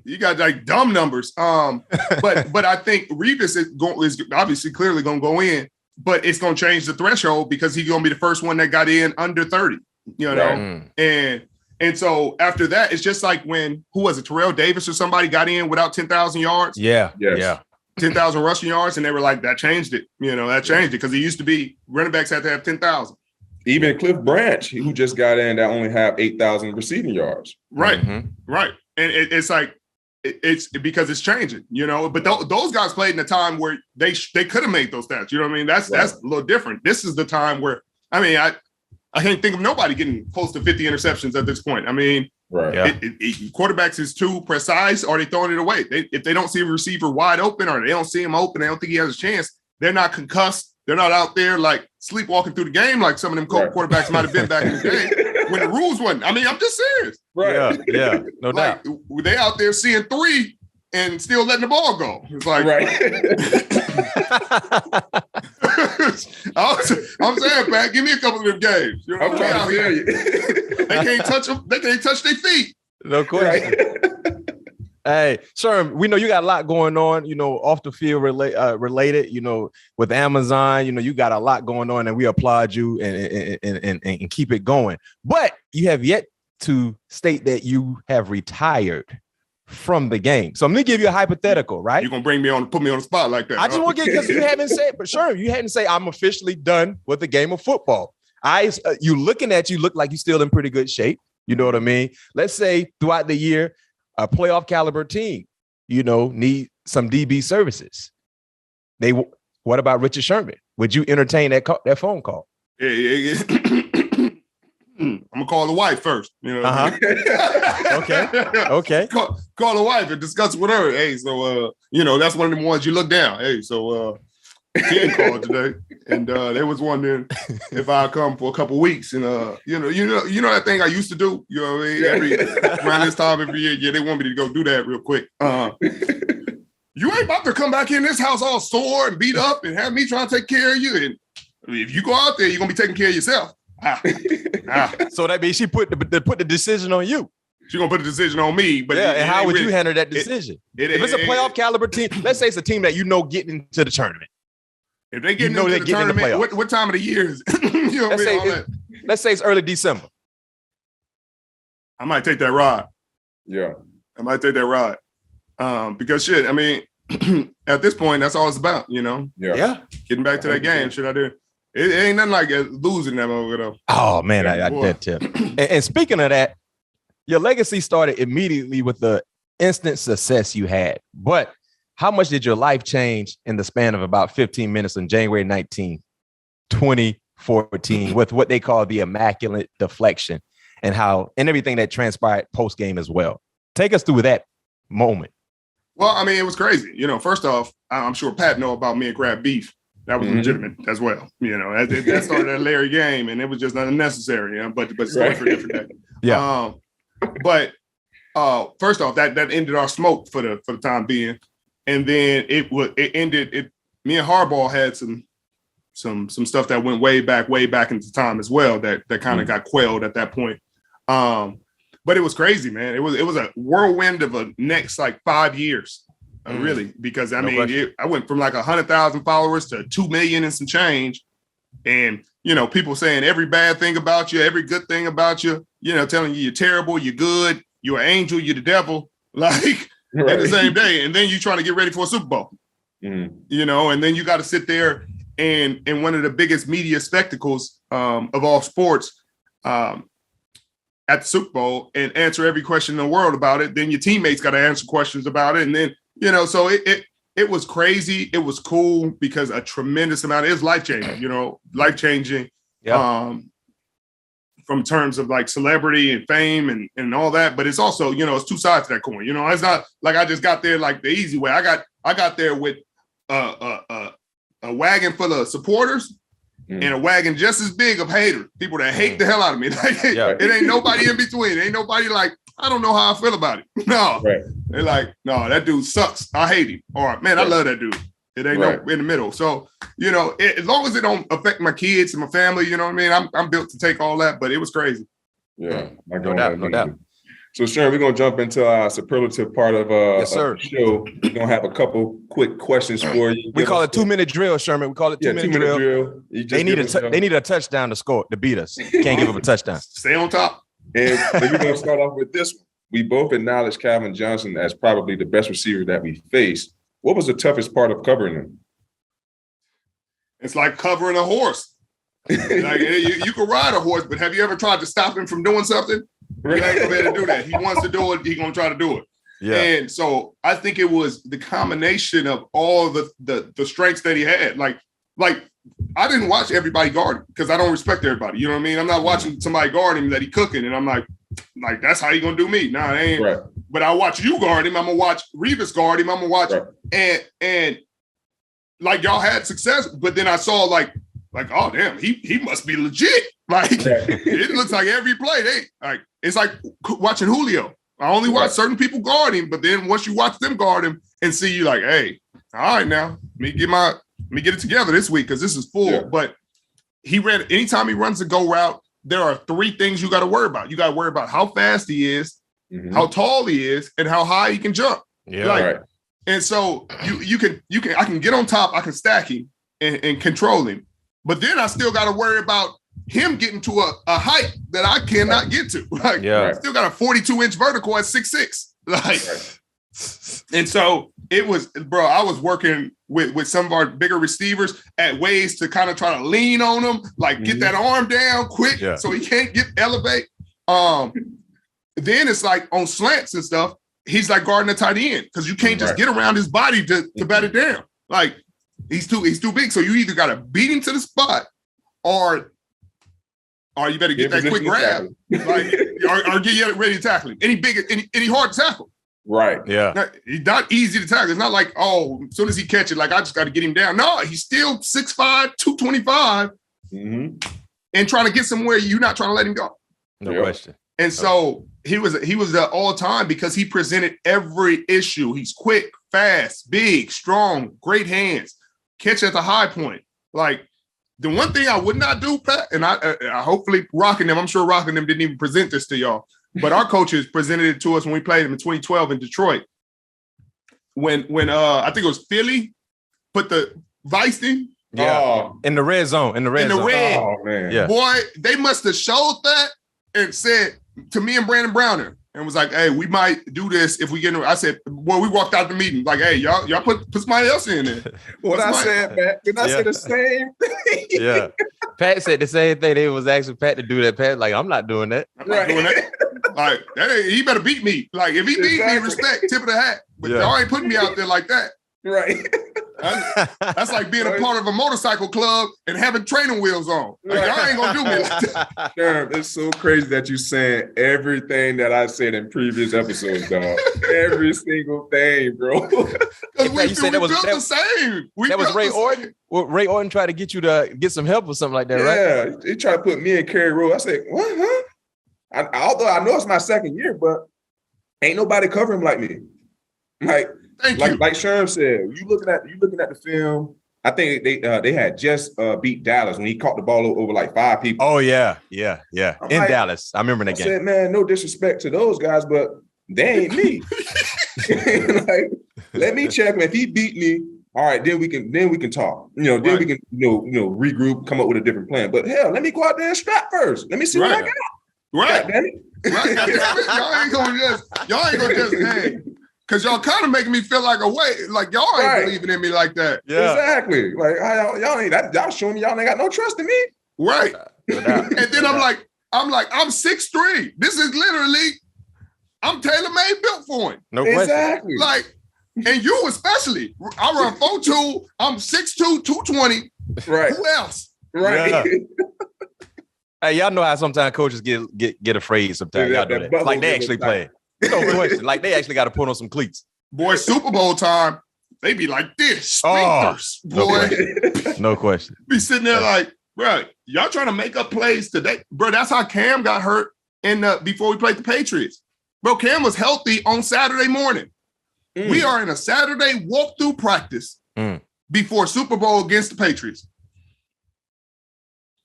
you got like dumb numbers. But I think Revis is obviously clearly going to go in, but it's going to change the threshold because he's going to be the first one that got in under 30, Right. And so after that, it's just like when, who was it? Terrell Davis or somebody got in without 10,000 yards. Yeah. Yes. Yeah. 10,000 rushing yards. And they were like, that changed it. That changed it because it used to be running backs had to have 10,000. Even Cliff Branch, who just got in, that only have 8,000 receiving yards. Right, right. And it's like, it's because it's changing, But those guys played in a time where they could have made those stats. You know what I mean? That's a little different. This is the time where, I mean, I can't think of nobody getting close to 50 interceptions at this point. I mean, quarterbacks is too precise, or they throwing it away. If they don't see a receiver wide open, or they don't see him open, they don't think he has a chance. They're not concussed. They're not out there like sleepwalking through the game like some of them quarterbacks might have been back in the day when the rules wasn't. I mean, I'm just serious. Right. Yeah. No doubt. They out there seeing 3 and still letting the ball go. It's like, I'm saying, Pat, give me a couple of them games. I'm trying to tell you. They can't touch them. They can't touch their feet. No question. Right. Hey, Sherm, we know you got a lot going on, off the field related, with Amazon, you got a lot going on, and we applaud you and keep it going. But you have yet to state that you have retired from the game. So I'm going to give you a hypothetical, right? You're going to put me on the spot like that. I just want to get, because you haven't said, but Sherm, you hadn't say I'm officially done with the game of football. You looking at you look like you're still in pretty good shape. You know what I mean? Let's say throughout the year, a playoff caliber team, need some DB services. What about Richard Sherman? Would you entertain that phone call? I'm gonna call the wife first. Okay. Call the wife and discuss with her. Hey, so that's one of them ones you look down. Hey, so she ain't called today, and they was wondering if I come for a couple weeks. And you know that thing I used to do. You know what I mean? Around this time every year, they want me to go do that real quick. You ain't about to come back in this house all sore and beat up and have me trying to take care of you. And if you go out there, you're gonna be taking care of yourself. So that means she put the decision on you. She's gonna put the decision on me. But and how would you handle that decision? If it's a playoff caliber team, let's say it's a team that getting into the tournament. If they get into the tournament, what time of the year is it? Let's say it's early December. I might take that ride. Yeah. I might take that ride. Because shit, I mean, at this point, that's all it's about, Yeah. Getting back to that game, shit I do. It ain't nothing like losing that over though. Oh man, I did too. And speaking of that, your legacy started immediately with the instant success you had. But how much did your life change in the span of about 15 minutes on January 19, 2014, with what they call the Immaculate Deflection and everything that transpired post game as well? Take us through that moment. Well, I mean, it was crazy. First off, I'm sure Pat know about me and Crab Beef. that was legitimate as well. You know, that started that Larry game, and it was just unnecessary. But story for a different day. Yeah. But first off, that ended our smoke for the time being, and then it ended. Me and Harbaugh had some stuff that went way back into time as well that kind of got quelled at that point. But it was crazy, man. It was a whirlwind of a next like 5 years, really, because I went from like 100,000 followers to 2 million and some change, and you know, people saying every bad thing about you, every good thing about you, you know, telling you you're terrible, you're good, you're an angel, you're the devil, like at the same day, and then you trying to get ready for a Super Bowl, you know, and then you got to sit there and one of the biggest media spectacles of all sports. At the Super Bowl and answer every question in the world about it. Then your teammates got to answer questions about it. And then, you know, so it was crazy. It was cool because a tremendous amount, it was life-changing, you know, life-changing from terms of like celebrity and fame and all that. But it's also, you know, it's two sides to that coin. You know, it's not like I just got there like the easy way. I got there with a wagon full of supporters and a wagon just as big of haters, people that hate the hell out of me. Like, it ain't nobody in between. Ain't nobody like, I don't know how I feel about it. No. Right. They're like, no, that dude sucks. I hate him. Or, man, I love that dude. It ain't no in the middle. So, you know, as long as it don't affect my kids and my family, you know what I mean? I'm built to take all that, but it was crazy. Yeah. No doubt. So, Sherm, we're going to jump into our superlative part of the show. We're going to have a couple quick questions for you. We call it 2-minute drill, Sherman. We call it 2-minute drill. They need a touchdown to score, to beat us. Can't give up a touchdown. Stay on top. And we're going to start off with this one. We both acknowledge Calvin Johnson as probably the best receiver that we faced. What was the toughest part of covering him? It's like covering a horse. Like, you can ride a horse, but have you ever tried to stop him from doing something? He ain't gonna be able to do that. He wants to do it. He's gonna try to do it. Yeah. And so I think it was the combination of all the strengths that he had. Like I didn't watch everybody guard because I don't respect everybody. You know what I mean? I'm not watching somebody guard him that he cooking, and I'm like that's how you gonna do me? Nah, it ain't. Right. But I watch you guard him. I'm gonna watch Revis guard him. I'm gonna watch and like y'all had success, but then I saw like oh damn, he must be legit. Like it looks like every play it's like watching Julio. I only watch certain people guard him, but then once you watch them guard him and see you like, hey, all right now, let me get it together this week because this is full. Yeah. But anytime he runs the go route, there are 3 things you got to worry about. You got to worry about how fast he is, how tall he is, and how high he can jump. Yeah. And so I can get on top, I can stack him and control him. But then I still got to worry about him getting to a height that I cannot get to. Like, I still got a 42-inch vertical at 6'6". Like, and so it was, bro, I was working with some of our bigger receivers at ways to kind of try to lean on him, like get that arm down quick so he can't elevate. Then it's like on slants and stuff, he's like guarding a tight end because you can't just get around his body to bat it down. Like, he's too big. So you either got to beat him to the spot or you better get that quick grab, like, or get ready to tackle him. Any big, any hard to tackle. Right. Yeah. He's not easy to tackle. It's not like, as soon as he catch it, like I just got to get him down. No, he's still 6'5", 225, and trying to get somewhere you're not trying to let him go. No question. And so he was the all time because he presented every issue. He's quick, fast, big, strong, great hands, catch at the high point. Like, the one thing I would not do, Pat, and I hopefully Rocking Them, I'm sure Rocking Them didn't even present this to y'all, but our coaches presented it to us when we played them in 2012 in Detroit. When I think it was Philly put the Vice in. Yeah. In the red zone. In the red. Oh, man. Yeah. Boy, they must have showed that and said to me and Brandon Browner, and was like, hey, we might do this if we get in. I said, well, we walked out the meeting. Like, hey, y'all put somebody else in there. What I said, Pat, did I say the same thing? Yeah. Pat said the same thing. They was asking Pat to do that. Pat, like, I'm not doing that. I'm not doing that. Like, he better beat me. Like, if he beat me, respect, tip of the hat. But y'all ain't putting me out there like that. Right. That's like being a part of a motorcycle club and having training wheels on. Like, y'all ain't gonna do me like that. Sherm, it's so crazy that you saying everything that I said in previous episodes, dog. Every single thing, bro. Because we built the same. That was Ray Orton. Well, Ray Orton tried to get you to get some help or something like that, right? Yeah, he tried to put me in Carroll. I said, what, huh? Although I know it's my second year, but ain't nobody covering like me. Like Sherm said, you looking at the film. I think they had just beat Dallas when he caught the ball over like 5 people. Oh yeah. In like, Dallas, I remember that game. I said, man, no disrespect to those guys, but they ain't me. Like, let me check him. If he beat me, all right, then we can talk. We can regroup, come up with a different plan. But hell, let me go out there and strap first. Let me see what I got. Right. God damn it. Y'all ain't gonna just hang. Cause y'all kind of making me feel like like y'all ain't believing in me like that. Yeah. Exactly. Like y'all ain't that. Y'all showing me y'all ain't got no trust in me. Right. And then I'm like, I'm 6'3". This is literally, I'm tailor-made built for him. No question. Exactly. Like, and you especially. I run 4'2". I'm 6'2", 220. Right. Who else? Right. Yeah. Hey, y'all know how sometimes coaches get afraid sometimes. Y'all do that. Like they actually play. No question. Like they actually got to put on some cleats. Boy, Super Bowl time, they be like this. Speakers, boy. No question. Be sitting there like, bro, y'all trying to make up plays today. Bro, that's how Cam got hurt before we played the Patriots. Bro, Cam was healthy on Saturday morning. We are in a Saturday walkthrough practice before Super Bowl against the Patriots.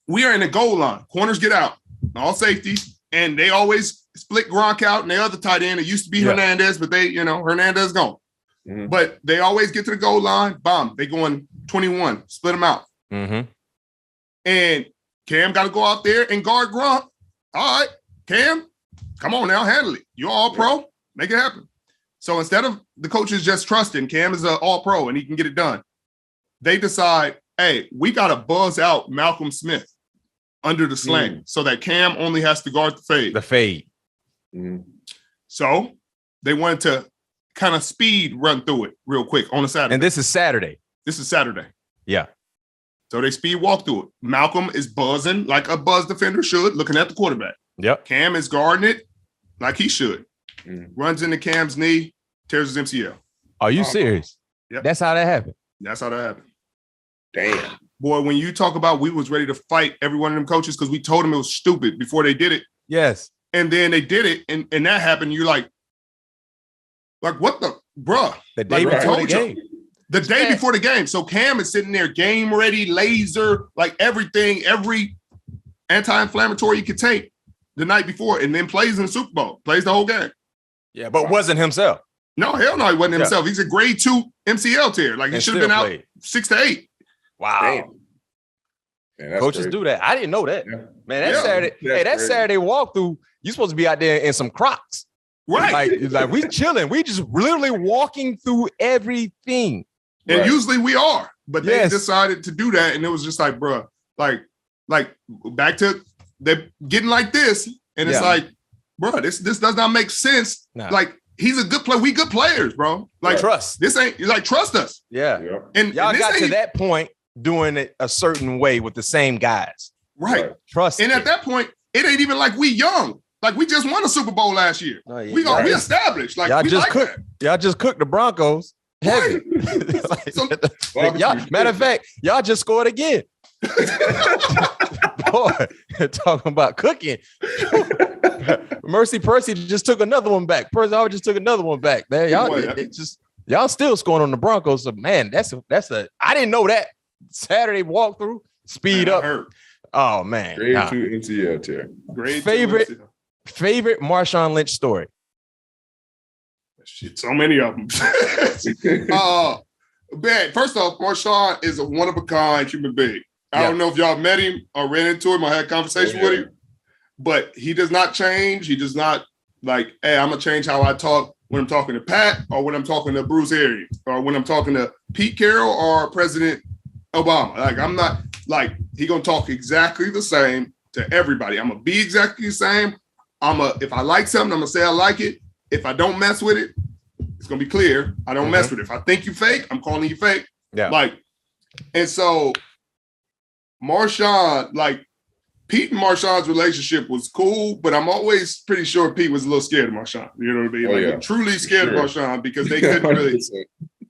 We are in the goal line. Corners get out. All safeties. And they always split Gronk out and the other tight end. It used to be Hernandez, but Hernandez gone. Mm-hmm. But they always get to the goal line. Bomb. They going 21. Split them out. Mm-hmm. And Cam got to go out there and guard Gronk. All right, Cam, come on now, handle it. You're all pro. Make it happen. So instead of the coaches just trusting Cam is an all pro and he can get it done, they decide, hey, we got to buzz out Malcolm Smith under the sling so that Cam only has to guard the fade. The fade. So they wanted to kind of speed run through it real quick on a Saturday. And this is Saturday. Yeah. So they speed walk through it. Malcolm is buzzing like a buzz defender should, looking at the quarterback. Yep. Cam is guarding it like he should. Runs into Cam's knee, tears his MCL. Are you serious? Yep. That's how that happened. Damn. Boy, when you talk about we was ready to fight every one of them coaches because we told them it was stupid before they did it. Yes. And then they did it, and that happened. You're like what the bruh? The day before the game. The day before the game. So Cam is sitting there, game ready, laser, like everything, every anti-inflammatory you could take the night before, and then plays in the Super Bowl, plays the whole game. Yeah, but wasn't himself. No, hell no, he wasn't himself. He's a grade 2 MCL tear. Like he should have been out 6 to 8. Wow. Man, coaches crazy. do that. I didn't know that. Yeah. Man, that Saturday, crazy. Saturday walkthrough, you're supposed to be out there in some Crocs. Right. Like we chilling. We just literally walking through everything. And usually we are. But they decided to do that. And it was just like, bro, like back to they're getting like this. And it's like, bro, this does not make sense. Nah. Like, he's a good player. We good players, bro. Like, trust. This ain't like trust us. Yeah. And y'all got to that point doing it a certain way with the same guys. Right. Trust. And at that point, it ain't even like we young. Like we just won a Super Bowl last year. Oh, yeah. We established. Like y'all we just like cooked. That. Y'all just cooked the Broncos. Heavy. Matter of fact, y'all just scored again. Boy, talking about cooking. Mercy Percy just took another one back. Percy always just took another one back. Man, y'all still scoring on the Broncos. So man, that's a I didn't know that. Saturday walkthrough, speed up. Oh man. Grade 2 NCL tear. Favorite Marshawn Lynch story. Shit, so many of them. Man, first off, Marshawn is a one-of-a-kind human being. I don't know if y'all met him or ran into him or had a conversation with him, but he does not change. He does not like, hey, I'm going to change how I talk when I'm talking to Pat or when I'm talking to Bruce Arians or when I'm talking to Pete Carroll or President Obama. Like, I'm not like, he going to talk exactly the same to everybody. I'm going to be exactly the same. If I like something, I'm going to say I like it. If I don't mess with it, it's going to be clear. I don't mess with it. If I think you fake, I'm calling you fake. Yeah. Like, and so Marshawn, like Pete and Marshawn's relationship was cool, but I'm always pretty sure Pete was a little scared of Marshawn. You know what I mean? Oh, like yeah. truly scared of Marshawn because they couldn't 100%. really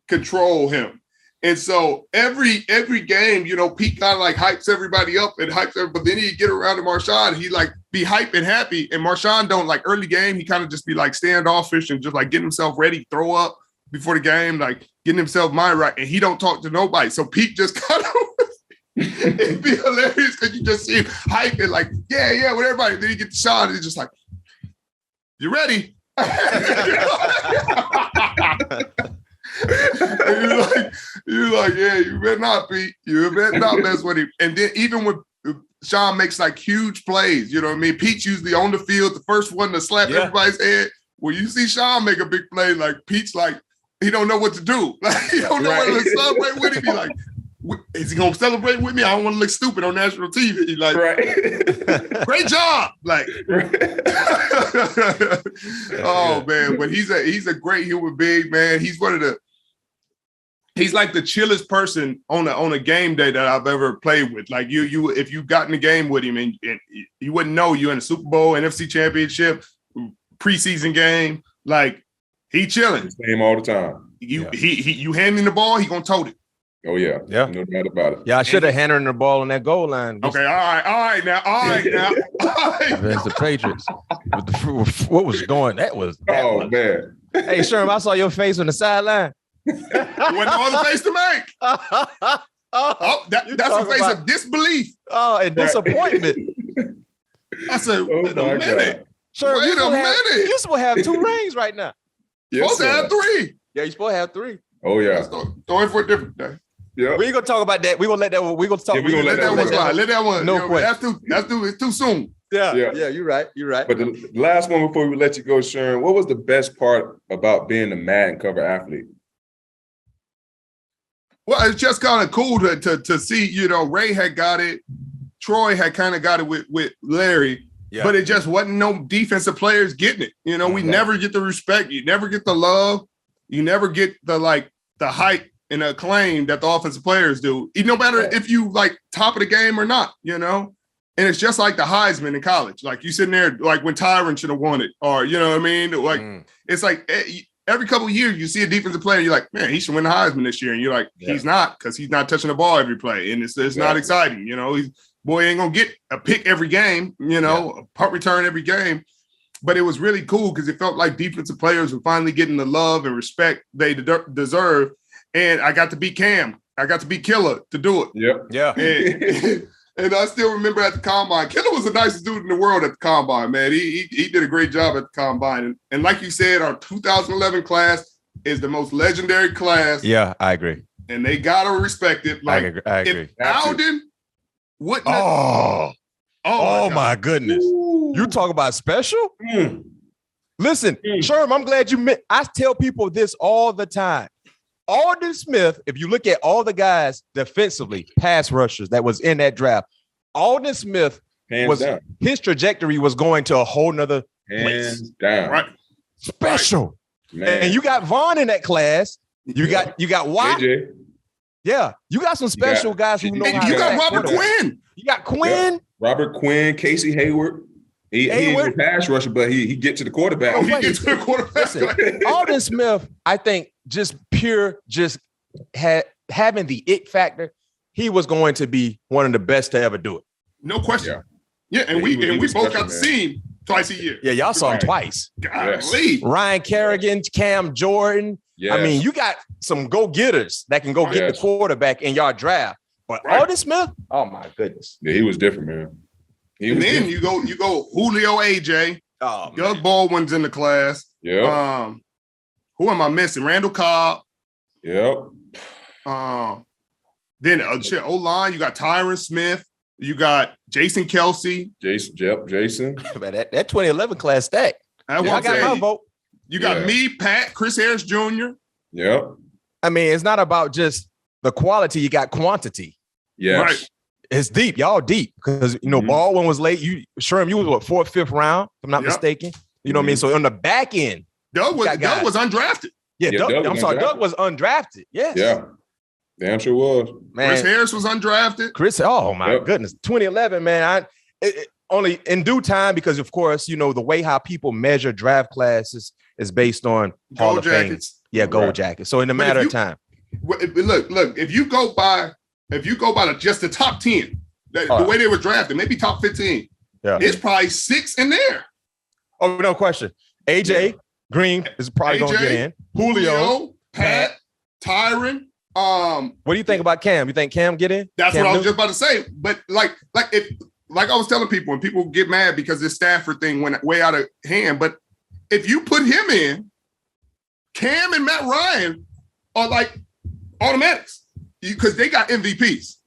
control him. And so every game, you know, Pete kind of like hypes everybody up and hypes everybody, but then he'd get around to Marshawn, he like be hype and happy. And Marshawn don't like early game, he kind of just be like standoffish and just like getting himself ready, throw up before the game, like getting himself mind right. And he don't talk to nobody. So Pete just kind of it'd be hilarious because you just see him hype and like, yeah, with everybody. Then he get the shot and he's just like, you ready? you're like, yeah, you better not, Pete. You better not mess with him. And then even when Sean makes like huge plays, you know what I mean? Pete's usually on the field, the first one to slap everybody's head. When you see Sean make a big play, like Pete's like, he don't know what to do. Like he don't know whether to celebrate with him. He like, is he gonna celebrate with me? I don't want to look stupid on national TV. He like, great job. Like, oh man, but he's a great human being, man. He's like the chillest person on a game day that I've ever played with. Like you if you got in the game with him and you wouldn't know you're in a Super Bowl, NFC Championship, preseason game, like he chilling. Same all the time. You hand him the ball, he gonna tote it. Oh yeah, no doubt about it. Yeah, I should have handed him the ball on that goal line. Okay, all right now. Against the Patriots. What was going? That was man. Hey, Sherm, I saw your face on the sideline. Wasn't no other face to make. That's a face of disbelief. Oh, and disappointment. I said, wait a minute. Sherm, Wait a minute. You're supposed to have 2 rings right now. Yes, supposed to have 3. Yeah, you're supposed to have 3. Oh yeah. Throw it for a different day. Yeah. We ain't gonna talk about that. We gonna let that one. We gonna talk. Yeah, we gonna let that one slide. Let that one. No question. It's too soon. Yeah. You're right. But the last one before we let you go, Sherm, what was the best part about being a Madden cover athlete? Well, it's just kind of cool to see. You know, Ray had got it. Troy had kind of got it with Larry. Yeah. But it just wasn't no defensive players getting it. You know, we never get the respect. You never get the love. You never get the hype and acclaim that the offensive players do, no matter if you like top of the game or not, you know? And it's just like the Heisman in college. Like you sitting there, like when Tyron should have won it, or, you know what I mean? Like, it's like every couple of years you see a defensive player, you're like, man, he should win the Heisman this year. And you're like, he's not, because he's not touching the ball every play. And it's not exciting, you know? Boy ain't going to get a pick every game, you know, a punt return every game. But it was really cool because it felt like defensive players were finally getting the love and respect they deserve. And I got to be Cam. I got to be Killer to do it. Yep. Yeah. And I still remember at the Combine, Killer was the nicest dude in the world at the Combine, man. He did a great job at the Combine. And like you said, our 2011 class is the most legendary class. Yeah, I agree. And they got to respect it. Like, I agree. If Alden wouldn't Oh my goodness. Ooh. You talk about special? Listen, Sherm, I'm glad I tell people this all the time. Alden Smith, if you look at all the guys defensively, pass rushers that was in that draft, Alden Smith his trajectory was going to a whole nother place. Down. Right. Special. Right. And you got Vaughn in that class. You got Watt. AJ. Yeah, you got some special guys who know how to. You got Robert Quinn. You got Quinn. Yeah. Robert Quinn, Casey Hayward. He ain't a pass rusher, but he get to the quarterback. He gets to the quarterback. Listen, Alden Smith, I think, having the it factor, he was going to be one of the best to ever do it. No question. Yeah, and we both got to see him twice a year. Yeah, y'all saw him twice. Golly. Ryan Kerrigan, Cam Jordan. Yes. I mean, you got some go-getters that can go get the quarterback in your draft. But Alden Smith, oh my goodness. Yeah, he was different, man. Then you go Julio AJ. Doug Baldwin's in the class. Yeah. Who am I missing? Randall Cobb. Yep. Then O-line, you got Tyron Smith. You got Jason Kelsey. Jason. that 2011 class stack. I got my vote. You got me, Pat, Chris Harris Jr. Yep. I mean, it's not about just the quality, you got quantity. Yeah. Right. It's deep. Y'all deep. Because, Baldwin was late. Sherm, you was what, 4th, 5th round, if I'm not mistaken. You know what I mean? So on the back end. Doug was undrafted. Yeah, Doug was undrafted. Yes. Yeah. Damn sure was. Man, Chris Harris was undrafted. Oh my goodness. 2011, man. Only in due time, because of course, the way how people measure draft classes is based on Hall of Fame. Yeah, gold jackets. So in a matter of time. Look, if you go by just the top 10, the way they were drafted, maybe top 15. Yeah. It's probably 6 in there. Oh, no question. AJ Green is probably going to get in. Julio, Pat, Tyron. What do you think about Cam? You think Cam get in? That's Cam what I was just about to say. But like I was telling people, and people get mad because this Stafford thing went way out of hand. But if you put him in, Cam and Matt Ryan are like automatics because they got MVPs.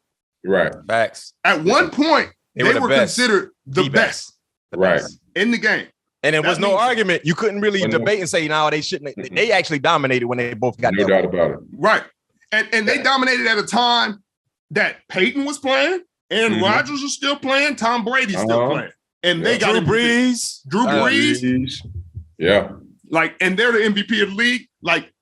Right. Facts. At one point, they were considered the best. Right. In the game. And there was no argument. You couldn't really debate and say, no, they shouldn't. They actually dominated when they both got no doubt about it. Right. And they dominated at a time that Peyton was playing, Aaron Rodgers was still playing, Tom Brady's still playing. And they got Drew Brees. Yeah. Like, and they're the MVP of the league. Like,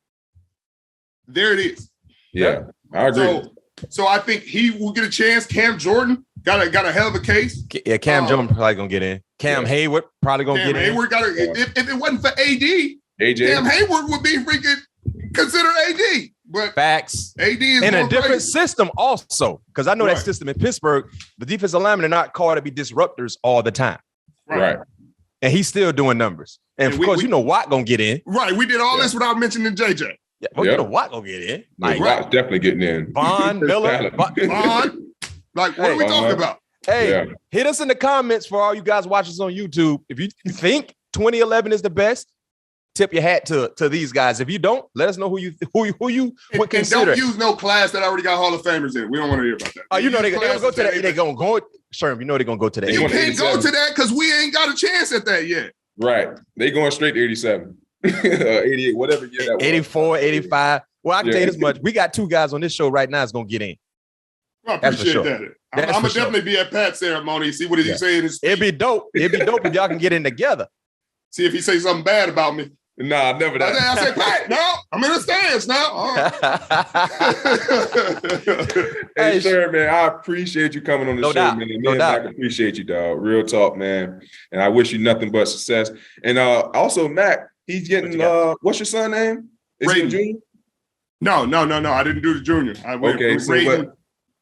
there it is. Yeah. I agree. So I think he will get a chance. Cam Jordan got a hell of a case. Yeah, Cam Jordan probably gonna get in. Cam Hayward probably gonna get in. Hayward if it wasn't for AJ, Cam Hayward would be freaking considered AD. But facts. AD is in a different crazy system also, because I know that system in Pittsburgh, the defensive linemen are not called to be disruptors all the time. Right. And he's still doing numbers. And of course, Watt gonna get in. Right. We did all this without mentioning JJ. Yeah, well, Watt gonna get in. Like, Watt's definitely getting in. Von Miller. Vaughn. Like, what are we talking about? Hey, hit us in the comments for all you guys watching us on YouTube. If you think 2011 is the best, tip your hat to these guys. If you don't, let us know who you would consider. And don't use no class that already got Hall of Famers in. We don't want to hear about that. Oh, they're gonna go to that. They're gonna go. Sherm, they're gonna go to that. You can't go to that because we ain't got a chance at that yet. Right. They going straight to 87. 88, whatever year that was. 84, 85. Well, I can tell you this much. We got 2 guys on this show right now that's going to get in. I appreciate that. I'm going to definitely be at Pat's ceremony. See what he's saying. It'd be dope. It'd be dope if y'all can get in together. See if he say something bad about me. Nah, never that. I say, Pat, no, I'm in the stands now. Hey, sir, man, I appreciate you coming on the show, doubt. man. No doubt. I appreciate you, dog. Real talk, man. And I wish you nothing but success. And also, Mac, he's getting, what's your son's name? Is he a junior? No. I didn't do the junior.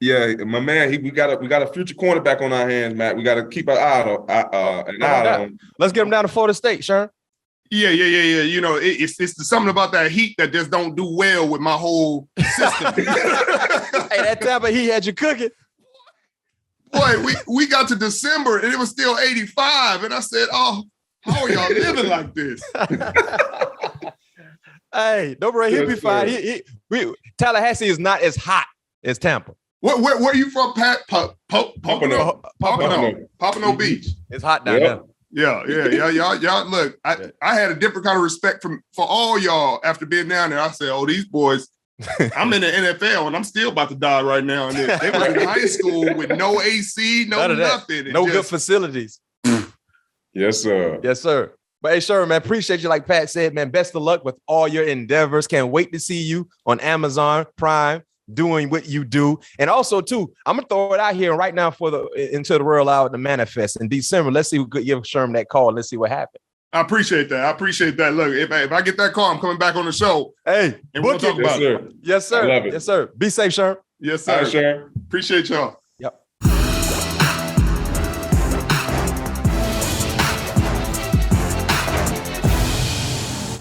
Yeah, my man, we got a future cornerback on our hands, Matt. We got to keep an eye on him. Let's get him down to Florida State, Sherm. Yeah. You know, it's something about that heat that just don't do well with my whole system. Hey, that time he had you cooking. Boy, we got to December and it was still 85, and I said, "Oh, how are y'all living like this?" Hey, don't worry, he'll be fine. Tallahassee is not as hot as Tampa. Where are you from, Pat? Pompano Beach. It's hot down there. Yeah. Y'all look, I had a different kind of respect for all y'all after being down there. I said, oh, these boys, I'm in the NFL and I'm still about to die right now. And they were in high school with no AC, no nothing. No good facilities. Yes, sir. Yes, sir. But hey, sure, man, appreciate you. Like Pat said, man, best of luck with all your endeavors. Can't wait to see you on Amazon Prime doing what you do. And also, too, I'm going to throw it out here right now into the world out to manifest in December. Let's see who could give Sherm that call. Let's see what happens. I appreciate that. Look, if I get that call, I'm coming back on the show. Hey, and we'll talk about it. Yes, sir. I love it. Yes, sir. Be safe, Sherm. Yes, sir. Sherm. Appreciate y'all.